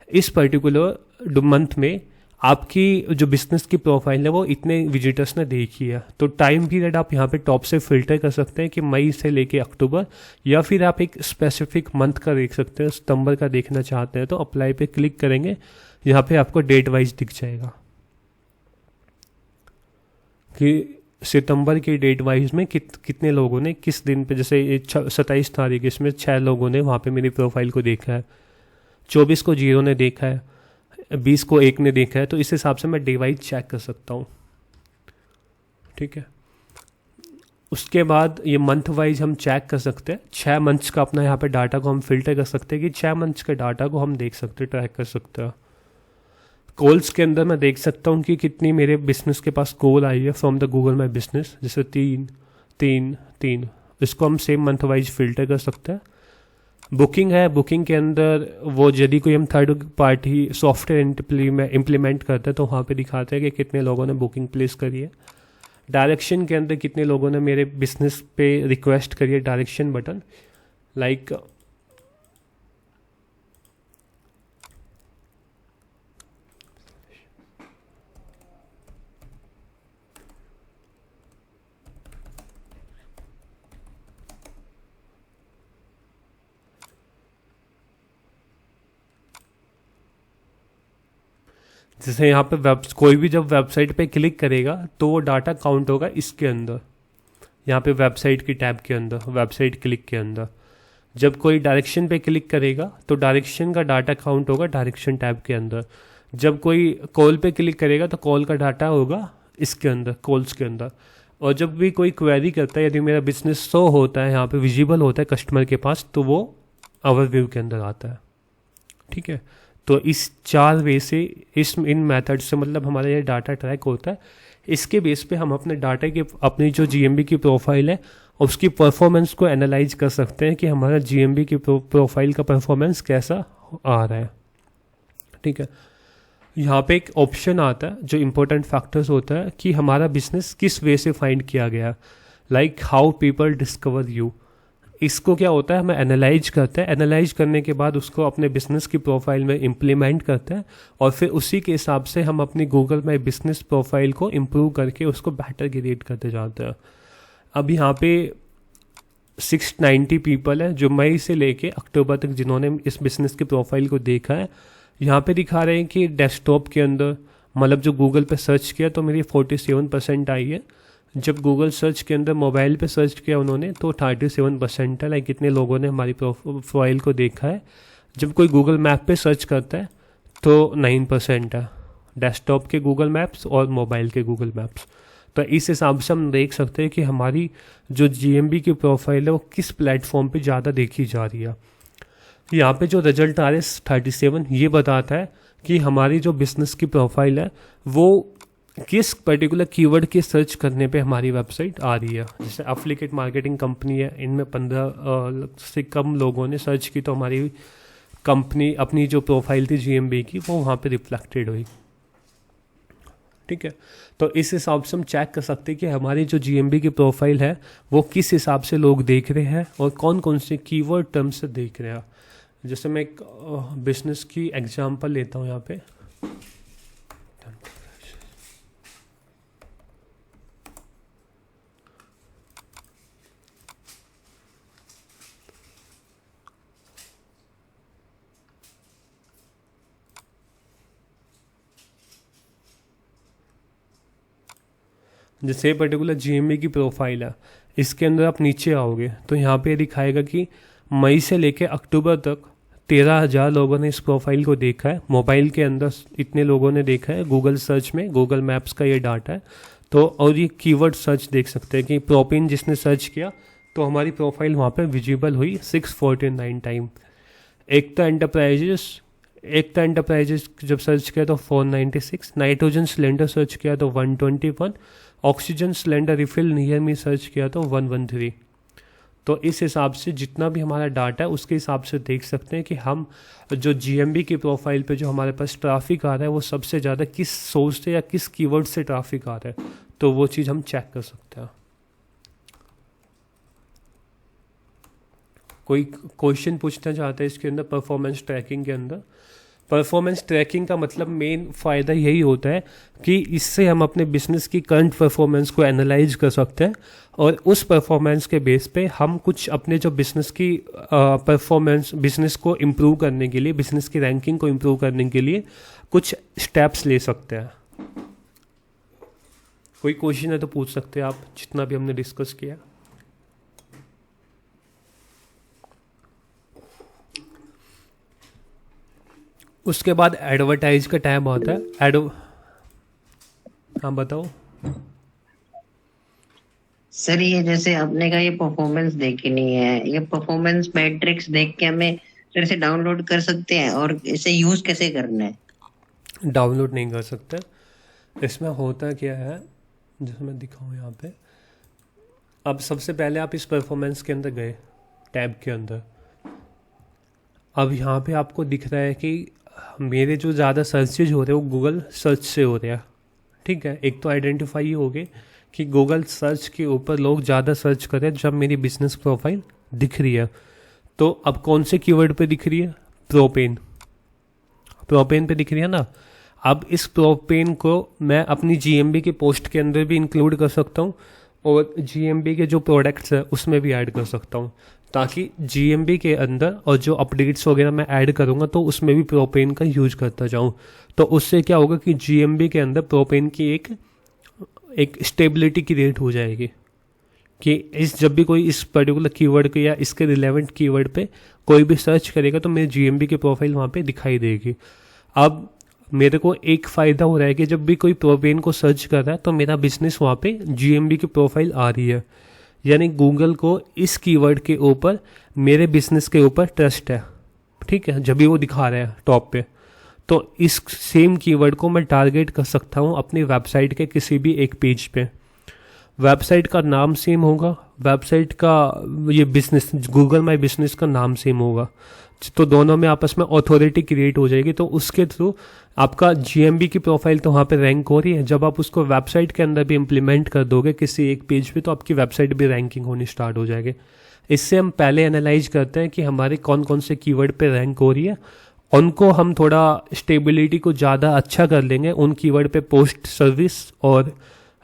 इस पर्टिकुलर मंथ में आपकी जो बिजनेस की प्रोफाइल है वो इतने विजिटर्स ने देखी है। तो टाइम पीरियड आप यहाँ पे टॉप से फिल्टर कर सकते हैं कि मई से लेके अक्टूबर, या फिर आप एक स्पेसिफिक मंथ का देख सकते हैं। सितंबर का देखना चाहते हैं तो अप्लाई पे क्लिक करेंगे, यहाँ पे आपको डेट वाइज दिख जाएगा कि सितंबर की डेट वाइज में कितने लोगों ने किस दिन पे, जैसे 27 तारीख, इसमें 6 लोगों ने वहाँ पे मेरी प्रोफाइल को देखा है, 24 को 0 ने देखा है, 20 को 1 ने देखा है। तो इस हिसाब से मैं डे वाइज चेक कर सकता हूँ। ठीक है, उसके बाद ये मंथ वाइज हम चेक कर सकते हैं। 6 मंथ्स का अपना यहाँ पे डाटा को हम फिल्टर कर सकते हैं कि 6 मंथ्स के डाटा को हम देख सकते हैं, ट्रैक कर सकते हैं। कॉल्स के अंदर मैं देख सकता हूँ कि कितनी मेरे बिजनेस के पास कॉल आई है from the Google my business, जैसे 3, 3, 3। इसको हम सेम मंथ वाइज फिल्टर कर सकते हैं। बुकिंग है, बुकिंग के अंदर वो यदि कोई हम थर्ड पार्टी सॉफ्टवेयर इम्प्लीमेंट करते हैं तो वहाँ पे दिखाते हैं कि कितने लोगों ने बुकिंग प्लेस करी है। डायरेक्शन के अंदर कितने लोगों ने मेरे बिजनेस पे रिक्वेस्ट करी है डायरेक्शन बटन, लाइक जैसे यहाँ पे कोई भी जब वेबसाइट पे क्लिक करेगा तो वो डाटा काउंट होगा इसके अंदर, यहाँ पे वेबसाइट की टैब के अंदर, वेबसाइट क्लिक के अंदर। जब कोई डायरेक्शन पे क्लिक करेगा तो डायरेक्शन का डाटा काउंट होगा डायरेक्शन टैब के अंदर। जब कोई कॉल पे क्लिक करेगा तो कॉल का डाटा होगा इसके अंदर, कॉल्स के अंदर। और जब भी कोई क्वेरी करता है, यदि मेरा बिजनेस शो होता है यहाँ पे विजिबल होता है कस्टमर के पास, तो वो ओवरव्यू के अंदर आता है। ठीक है, तो इस 4 वे से, इन मेथड से मतलब हमारा ये डाटा ट्रैक होता है। इसके बेस पे हम अपने डाटा के, अपनी जो जीएमबी की प्रोफाइल है उसकी परफॉर्मेंस को एनालाइज कर सकते हैं कि हमारा जीएमबी की प्रोफाइल का परफॉर्मेंस कैसा आ रहा है। ठीक है, यहाँ पे एक ऑप्शन आता है जो इम्पोर्टेंट फैक्टर्स होता है कि हमारा बिजनेस किस वे से फाइंड किया गया, like how people discover you. इसको क्या होता है, हमें एनालाइज करते हैं, एनालाइज करने के बाद उसको अपने बिजनेस की प्रोफाइल में इम्प्लीमेंट करते हैं और फिर उसी के हिसाब से हम अपनी गूगल माई बिजनेस प्रोफाइल को इम्प्रूव करके उसको बेटर क्रिएट करते जाते हैं। अब यहाँ पे 690 पीपल है जो मई से लेके अक्टूबर तक जिन्होंने इस बिजनेस की प्रोफाइल को देखा है। यहाँ पे दिखा रहे हैं कि डेस्कटॉप के अंदर, मतलब जो गूगल पे सर्च किया तो मेरी 47% आई है। जब गूगल सर्च के अंदर मोबाइल पे सर्च किया उन्होंने तो 37% है, लाइक कितने लोगों ने हमारी प्रोफाइल को देखा है। जब कोई गूगल मैप पे सर्च करता है तो 9% है, डेस्कटॉप के गूगल मैप्स और मोबाइल के गूगल मैप्स। तो इस हिसाब से हम देख सकते हैं कि हमारी जो जीएमबी की प्रोफाइल है वो किस प्लेटफॉर्म पे ज़्यादा देखी जा रही है। यहाँ पे जो रिजल्ट आ रहे 37 ये बताता है कि हमारी जो बिजनेस की प्रोफाइल है वो किस पर्टिकुलर कीवर्ड के सर्च करने पे हमारी वेबसाइट आ रही है। जैसे एफिलिएट मार्केटिंग कंपनी है, इनमें 15 से कम लोगों ने सर्च की तो हमारी कंपनी, अपनी जो प्रोफाइल थी जीएमबी की, वो वहाँ पे रिफ्लेक्टेड हुई। ठीक है, तो इस हिसाब से हम चेक कर सकते हैं कि हमारी जो जीएमबी की प्रोफाइल है वो किस हिसाब से लोग देख रहे हैं और कौन कौन से कीवर्ड टर्म से देख रहे हैं। जैसे मैं एक बिजनेस की एग्जांपल लेता हूँ यहाँ पे। जैसे पर्टिकुलर जीएमबी की प्रोफाइल है, इसके अंदर आप नीचे आओगे तो यहाँ पे दिखाएगा कि मई से लेके अक्टूबर तक 13,000 लोगों ने इस प्रोफाइल को देखा है। मोबाइल के अंदर इतने लोगों ने देखा है, गूगल सर्च में, गूगल मैप्स का ये डाटा है। तो और ये कीवर्ड सर्च देख सकते हैं कि प्रोपिन जिसने सर्च किया तो हमारी प्रोफाइल वहाँ पे विजिबल हुई 649 टाइम। एकता एंटरप्राइजेस जब सर्च किया तो 496, नाइट्रोजन सिलेंडर सर्च किया तो 121, oxygen cylinder refill near me search किया तो 113। तो इस हिसाब से जितना भी हमारा डाटा है उसके हिसाब से देख सकते हैं कि हम जो जीएमबी की प्रोफाइल पे जो हमारे पास ट्रैफिक आ रहा है वो सबसे ज़्यादा किस सोर्स से या किस कीवर्ड से ट्रैफिक आ रहा है, तो वो चीज़ हम चेक कर सकते हैं। कोई क्वेश्चन पूछना चाहता है इसके अंदर परफॉर्मेंस ट्रैकिंग के अंदर? परफॉर्मेंस ट्रैकिंग का मतलब मेन फ़ायदा यही होता है कि इससे हम अपने बिजनेस की करंट परफॉर्मेंस को एनालाइज कर सकते हैं और उस परफॉर्मेंस के बेस पे हम कुछ अपने जो बिजनेस की परफॉर्मेंस, बिजनेस को इम्प्रूव करने के लिए, बिजनेस की रैंकिंग को इम्प्रूव करने के लिए कुछ स्टेप्स ले सकते हैं। कोई क्वेश्चन है तो पूछ सकते हैं आप, जितना भी हमने डिस्कस किया। उसके बाद एडवर्टाइज का टाइम आता है। हाँ बताओ सर। ये जैसे आपने कहा ये परफॉर्मेंस देखी नहीं है, ये परफॉर्मेंस मैट्रिक्स देख के हमें फिर से डाउनलोड कर सकते हैं और इसे यूज कैसे करना है? डाउनलोड नहीं कर सकते। इसमें होता क्या है, जैसे मैं दिखाऊँ यहाँ पे। अब सबसे पहले आप इस परफॉर्मेंस के अंदर गए, टैब के अंदर, अब यहाँ पे आपको दिख रहा है कि मेरे जो ज़्यादा सर्चेज हो रहे हैं वो गूगल सर्च से हो रहे हैं, ठीक है। एक तो आइडेंटिफाई हो गए कि गूगल सर्च के ऊपर लोग ज़्यादा सर्च कर रहे हैं जब मेरी बिजनेस प्रोफाइल दिख रही है। तो अब कौन से कीवर्ड पे दिख रही है? प्रोपेन, प्रोपेन पे दिख रही है ना। अब इस प्रोपेन को मैं अपनी जीएमबी के पोस्ट के अंदर भी इंक्लूड कर सकता हूँ और जीएमबी के जो प्रोडक्ट्स है उसमें भी ऐड कर सकता हूँ, ताकि जीएमबी के अंदर और जो अपडेट्स वगैरह मैं ऐड करूँगा तो उसमें भी प्रोपेन का यूज करता जाऊँ। तो उससे क्या होगा कि जीएमबी के अंदर प्रोपेन की एक स्टेबिलिटी क्रिएट हो जाएगी कि जब भी कोई इस पर्टिकुलर कीवर्ड के या इसके रिलेवेंट कीवर्ड पे कोई भी सर्च करेगा तो मेरी जीएमबी की प्रोफाइल वहाँ पे दिखाई देगी। अब मेरे को एक फ़ायदा हो रहा है कि जब भी कोई प्रोपेन को सर्च कर रहा है तो मेरा बिजनेस वहाँ पे जीएमबी की प्रोफाइल आ रही है, यानी गूगल को इस कीवर्ड के ऊपर मेरे बिजनेस के ऊपर ट्रस्ट है, ठीक है, जब भी वो दिखा रहा है टॉप पे। तो इस सेम कीवर्ड को मैं टारगेट कर सकता हूँ अपनी वेबसाइट के किसी भी एक पेज पे। वेबसाइट का नाम सेम होगा, वेबसाइट का ये बिजनेस गूगल माई बिजनेस का नाम सेम होगा, तो दोनों में आपस में ऑथोरिटी क्रिएट हो जाएगी। तो उसके थ्रू आपका जीएमबी की प्रोफाइल तो वहाँ पे रैंक हो रही है, जब आप उसको वेबसाइट के अंदर भी इम्प्लीमेंट कर दोगे किसी एक पेज पे तो आपकी वेबसाइट भी रैंकिंग होनी स्टार्ट हो जाएगी। इससे हम पहले एनालाइज करते हैं कि हमारे कौन कौन से कीवर्ड पे रैंक हो रही है, उनको हम थोड़ा स्टेबिलिटी को ज़्यादा अच्छा कर लेंगे उन कीवर्ड पे पोस्ट सर्विस और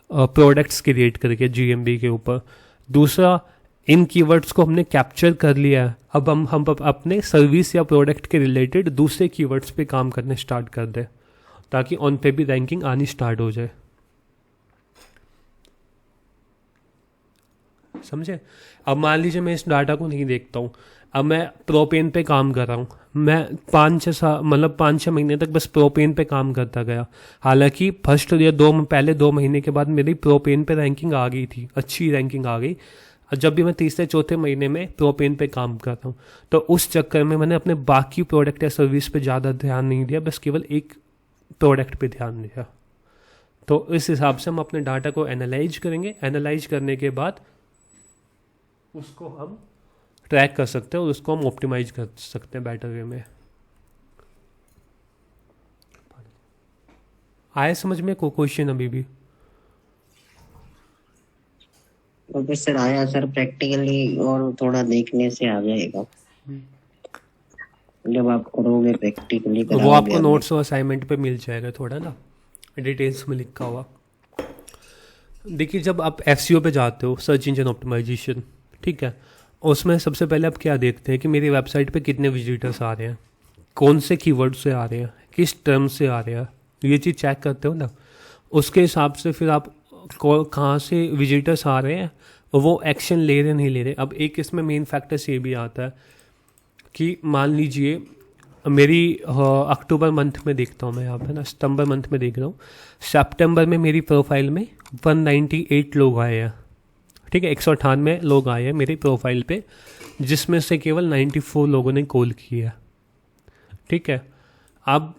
प्रोडक्ट्स क्रिएट करके जीएमबी के ऊपर। दूसरा, इन कीवर्ड्स को हमने कैप्चर कर लिया है, अब हम अपने सर्विस या प्रोडक्ट के रिलेटेड दूसरे कीवर्ड्स पे काम करने स्टार्ट कर दें ताकि उन पे भी रैंकिंग आनी स्टार्ट हो जाए। समझे? अब मान लीजिए मैं इस डाटा को नहीं देखता हूँ, अब मैं प्रोपेन पे काम कर रहा हूँ, मैं 5-6 महीने तक बस प्रोपेन पे काम करता गया। हालांकि फर्स्ट या पहले 2 महीने के बाद मेरी प्रोपेन पे रैंकिंग आ गई थी, अच्छी रैंकिंग आ गई। जब भी मैं 3-4 महीने में प्रोपेन पे काम कर रहा हूँ तो उस चक्कर में मैंने अपने बाकी प्रोडक्ट या सर्विस पे ज़्यादा ध्यान नहीं दिया, बस केवल एक प्रोडक्ट पे ध्यान दिया। तो इस हिसाब से हम अपने डाटा को एनालाइज करेंगे, एनालाइज करने के बाद उसको हम ट्रैक कर सकते हैं और उसको हम ऑप्टिमाइज कर सकते हैं बेटर वे में। आए समझ में को क्वेश्चन अभी भी? ओके सर, आया सर, प्रैक्टिकली और थोड़ा देखने से आ जाएगा जब आप करोगे प्रैक्टिकली। वो आपको नोट्स और असाइनमेंट पे मिल जाएगा थोड़ा ना डिटेल्स में लिखा हुआ। देखिए, जब आप एसईओ पे जाते हो, सर्च इंजन ऑप्टिमाइजेशन, ठीक है, उसमें सबसे पहले आप क्या देखते हैं कि मेरी वेबसाइट पे कितने विजिटर्स आ रहे हैं, कौन से कीवर्ड से आ रहे हैं, किस टर्म से आ रहे हैं, ये चीज़ चेक करते हो ना। उसके हिसाब से फिर आप कहाँ से विजिटर्स आ रहे हैं और वो एक्शन ले रहे नहीं ले रहे। अब एक इसमें मेन फैक्टर्स ये भी आता है कि मान लीजिए मेरी अक्टूबर मंथ में देखता हूँ मैं यहाँ पे ना, सितंबर मंथ में देख रहा हूँ, सितंबर में मेरी प्रोफाइल में 198 लोग आए हैं, ठीक है, 198 लोग आए हैं मेरी प्रोफाइल पे, जिसमें से केवल 94 लोगों ने कॉल की है, ठीक है। अब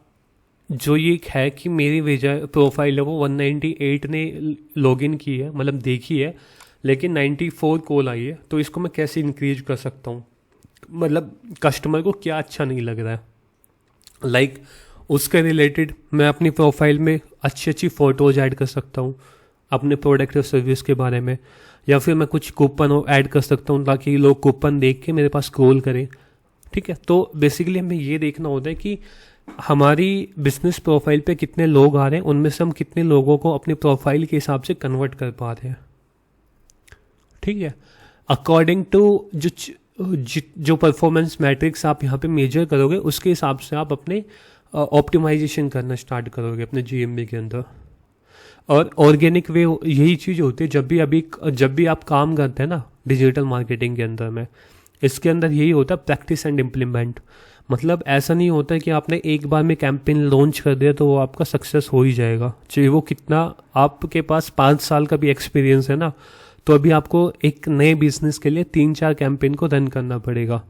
जो ये है कि मेरी प्रोफाइल है वो 198 ने लॉगिन की है, मतलब देखी है, लेकिन 94 कॉल आई है, तो इसको मैं कैसे इंक्रीज कर सकता हूँ? मतलब कस्टमर को क्या अच्छा नहीं लग रहा है, लाइक उसके रिलेटेड मैं अपनी प्रोफाइल में अच्छी अच्छी फ़ोटोज़ ऐड कर सकता हूँ अपने प्रोडक्ट और सर्विस के बारे में, या फिर मैं कुछ कूपन ऐड कर सकता हूँ ताकि लोग कूपन देख के मेरे पास कॉल करें, ठीक है। तो बेसिकली हमें ये देखना होता है कि हमारी बिजनेस प्रोफाइल पे कितने लोग आ रहे हैं, उनमें से हम कितने लोगों को अपनी प्रोफाइल के हिसाब से कन्वर्ट कर पा रहे हैं, ठीक है। अकॉर्डिंग टू जो परफॉर्मेंस मैट्रिक्स आप यहाँ पे मेजर करोगे उसके हिसाब से आप अपने ऑप्टिमाइजेशन करना स्टार्ट करोगे अपने जीएमबी के अंदर। और ऑर्गेनिक वे यही चीज़ होती है जब भी आप काम करते हैं ना डिजिटल मार्केटिंग के अंदर में, इसके अंदर यही होता है प्रैक्टिस एंड इम्प्लीमेंट। मतलब ऐसा नहीं होता है कि आपने एक बार में कैंपेन लॉन्च कर दिया तो वो आपका सक्सेस हो ही जाएगा, चाहे वो कितना आपके पास 5 साल का भी एक्सपीरियंस है ना, तो अभी आपको एक नए बिजनेस के लिए 3-4 कैंपेन को रन करना पड़ेगा।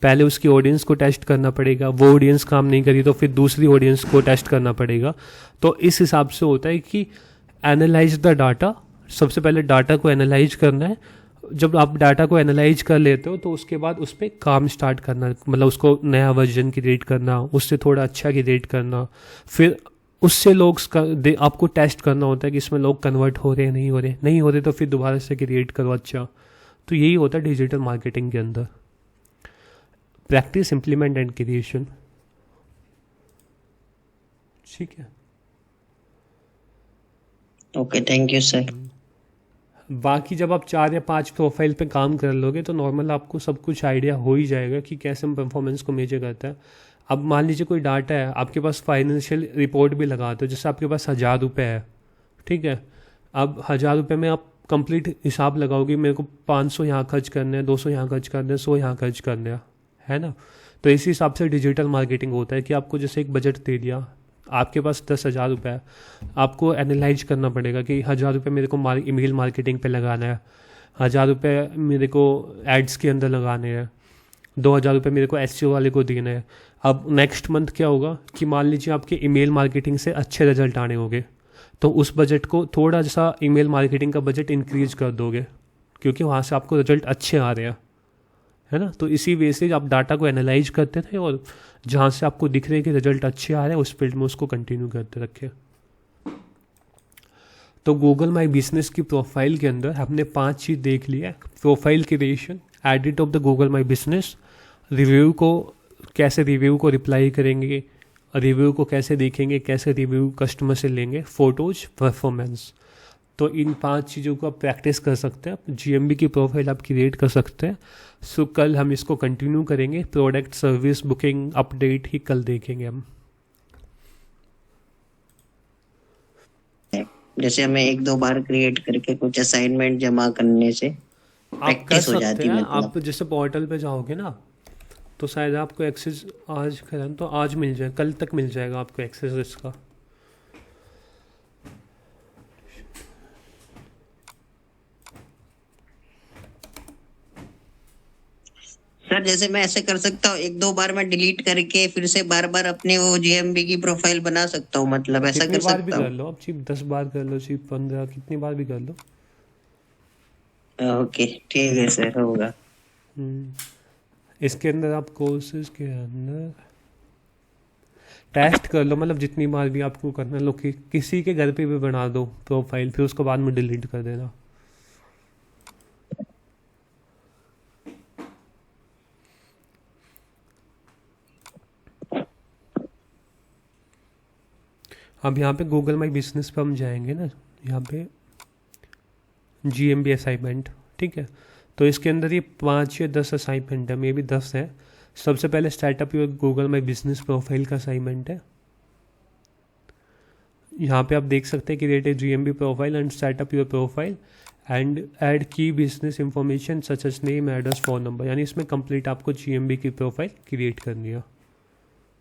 पहले उसकी ऑडियंस को टेस्ट करना पड़ेगा, वो ऑडियंस काम नहीं करी तो फिर दूसरी ऑडियंस को टेस्ट करना पड़ेगा। तो इस हिसाब से होता है कि एनालाइज द डाटा, सबसे पहले डाटा को एनालाइज करना है, जब आप डाटा को एनालाइज कर लेते हो तो उसके बाद उस पर काम स्टार्ट करना, मतलब उसको नया वर्जन क्रिएट करना, उससे थोड़ा अच्छा क्रिएट करना, फिर उससे लोग आपको टेस्ट करना होता है कि इसमें लोग कन्वर्ट हो रहे हैं, नहीं हो रहे तो फिर दोबारा से क्रिएट करो अच्छा। तो यही होता है डिजिटल मार्केटिंग के अंदर, प्रैक्टिस, इम्प्लीमेंट एंड क्रिएशन। ठीक है, ओके, थैंक यू सर। बाकी जब आप 4 या 5 प्रोफाइल पे काम कर लोगे तो नॉर्मल आपको सब कुछ आइडिया हो ही जाएगा कि कैसे हम परफॉर्मेंस को मेजर करता है। अब मान लीजिए कोई डाटा है, आपके पास फाइनेंशियल रिपोर्ट भी लगाते हो, जैसे आपके पास 1,000 रुपये है, ठीक है। अब 1,000 रुपये में आप कंप्लीट हिसाब लगाओगे, मेरे को 500 यहाँ खर्च करने हैं, 200 यहाँ खर्च करने हैं, 100 यहाँ खर्च करने हैं, है ना। तो इसी हिसाब से डिजिटल मार्केटिंग होता है कि आपको जैसे एक बजट दे दिया, आपके पास 10,000 रुपये है, आपको एनालाइज करना पड़ेगा कि 1,000 रुपये मेरे को ईमेल मार्केटिंग पे लगाना है, 1,000 रुपये मेरे को एड्स के अंदर लगाने हैं, 2,000 रुपये मेरे को एसईओ वाले को देना है। अब नेक्स्ट मंथ क्या होगा कि मान लीजिए आपके ईमेल मार्केटिंग से अच्छे रिजल्ट आने होंगे, तो उस बजट को थोड़ा सा ईमेल मार्केटिंग का बजट इंक्रीज कर दोगे, क्योंकि वहाँ से आपको रिजल्ट अच्छे आ रहे हैं, है ना। तो इसी वे से आप डाटा को एनालाइज करते थे और जहाँ से आपको दिख रहे हैं कि रिजल्ट अच्छे आ रहे हैं उस फील्ड में उसको कंटिन्यू करते रखे। तो गूगल माई बिजनेस की प्रोफाइल के अंदर हमने 5 चीज़ देख लिया। Profile creation, edit of the Google my business, review को कैसे रिव्यू को रिप्लाई करेंगे, रिव्यू को कैसे देखेंगे, कैसे रिव्यू कस्टमर से लेंगे, फोटोज, परफॉर्मेंस। तो इन 5 चीज़ों को आप प्रैक्टिस कर सकते हैं, GMB की प्रोफाइल आप क्रिएट कर सकते हैं। सो कल हम इसको कंटिन्यू करेंगे, प्रोडक्ट सर्विस बुकिंग अपडेट ही कल देखेंगे हम। जैसे हमें 1-2 बार क्रिएट करके कुछ असाइनमेंट जमा करने से आप कर प्रैक्टिस हो सकते जाती हैं, मतलब। आप जैसे पोर्टल पे जाओगे ना तो शायद आपको एक्सेस आज करें तो आज मिल जाए, कल तक मिल जाएगा आपको एक्सेस इसका। सर जैसे मैं ऐसे कर सकता हूँ, 1-2 बार मैं डिलीट करके फिर से बार बार अपने वो GMB की प्रोफाइल बना सकता हूँ, मतलब ऐसा कितने कर बार भी सकता कर लो आप, सिर्फ 10 बार कर लो, सिर्फ 15, कितनी बार भी कर लो। हूँ। ओके ठीक है सर, होगा। इसके अंदर आप कोर्सेज के अंदर टेस्ट कर लो, मतलब जितनी बार भी आपको करना लो, कि किसी के घर पे भी बना दो प्रोफाइल, फिर उसको बाद में डिलीट कर देना। अब यहाँ पे गूगल माई बिजनेस पे हम जाएंगे ना, यहाँ पे GMB असाइनमेंट, ठीक है। तो इसके अंदर ये 5 या 10 असाइनमेंट है, मे बी 10 है। सबसे पहले startup your Google my business profile का असाइनमेंट है। यहाँ पे आप देख सकते हैं create a GMB profile and startup your profile and add key business information such as name, address, phone number, यानी इसमें कंप्लीट आपको GMB की प्रोफाइल क्रिएट करनी है,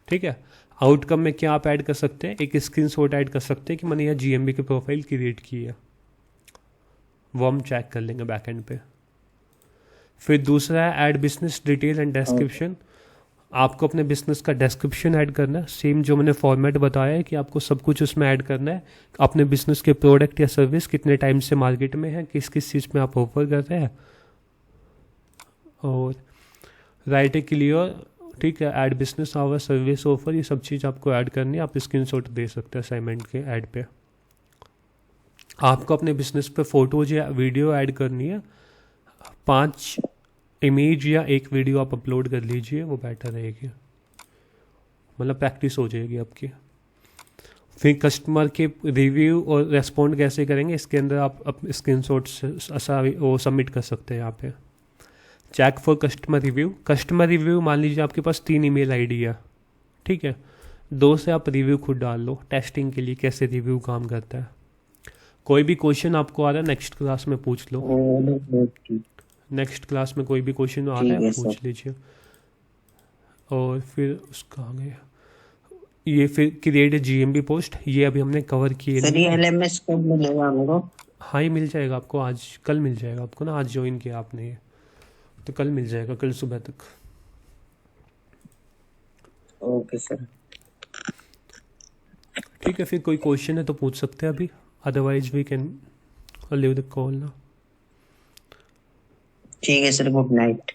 ठीक है। आउटकम में क्या आप ऐड कर सकते हैं, एक स्क्रीनशॉट ऐड कर सकते हैं कि मैंने यहाँ GMB की प्रोफाइल क्रिएट की है, वो हम चेक कर लेंगे बैकएंड पे। फिर दूसरा है add business detail and description. आपको अपने बिजनेस का डिस्क्रिप्शन ऐड करना है, सेम जो मैंने फॉर्मेट बताया है कि आपको सब कुछ उसमें ऐड करना है। अपने बिजनेस के प्रोडक्ट या सर्विस कितने टाइम से मार्केट में है, किस किस चीज़ में आप ऑफर कर रहे हैं, और राइट ए क्लियर, ठीक है, add business hour service offer, ये सब चीज़ आपको ऐड करनी है। आप स्क्रीनशॉट दे सकते हैं असाइनमेंट के ऐड पे। आपको अपने बिजनेस पे फोटोज या वीडियो ऐड करनी है, 5 इमेज या 1 वीडियो आप अपलोड कर लीजिए, वो बेटर रहेगी, मतलब प्रैक्टिस हो जाएगी आपकी। फिर कस्टमर के रिव्यू और रेस्पॉन्ड कैसे करेंगे, इसके अंदर आप स्क्रीनशॉट वो सबमिट कर सकते हैं यहाँ पे। Check for customer review, customer review मान लीजिए आपके पास 3 ईमेल आईडी है, ठीक है, 2 से आप रिव्यू खुद डाल लो टेस्टिंग के लिए कैसे रिव्यू काम करता है। कोई भी क्वेश्चन आपको आ रहा है नेक्स्ट क्लास में पूछ लो, नेक्स्ट क्लास में कोई भी क्वेश्चन आ रहा है पूछ लीजिए। और फिर उसका आगे ये फिर क्रिएट GMB पोस्ट, ये अभी हमने कवर किए सर ये LMS कब मिलेगा हमको? हाँ ये मिल जाएगा आपको, आज कल मिल जाएगा आपको ना, आज ज्वाइन किया आपने ये तो कल मिल जाएगा, कल सुबह तक। ओके सर, ठीक है, फिर कोई क्वेश्चन है तो पूछ सकते हैं अभी, otherwise we can leave the call ना। ठीक है सर, गुड नाइट।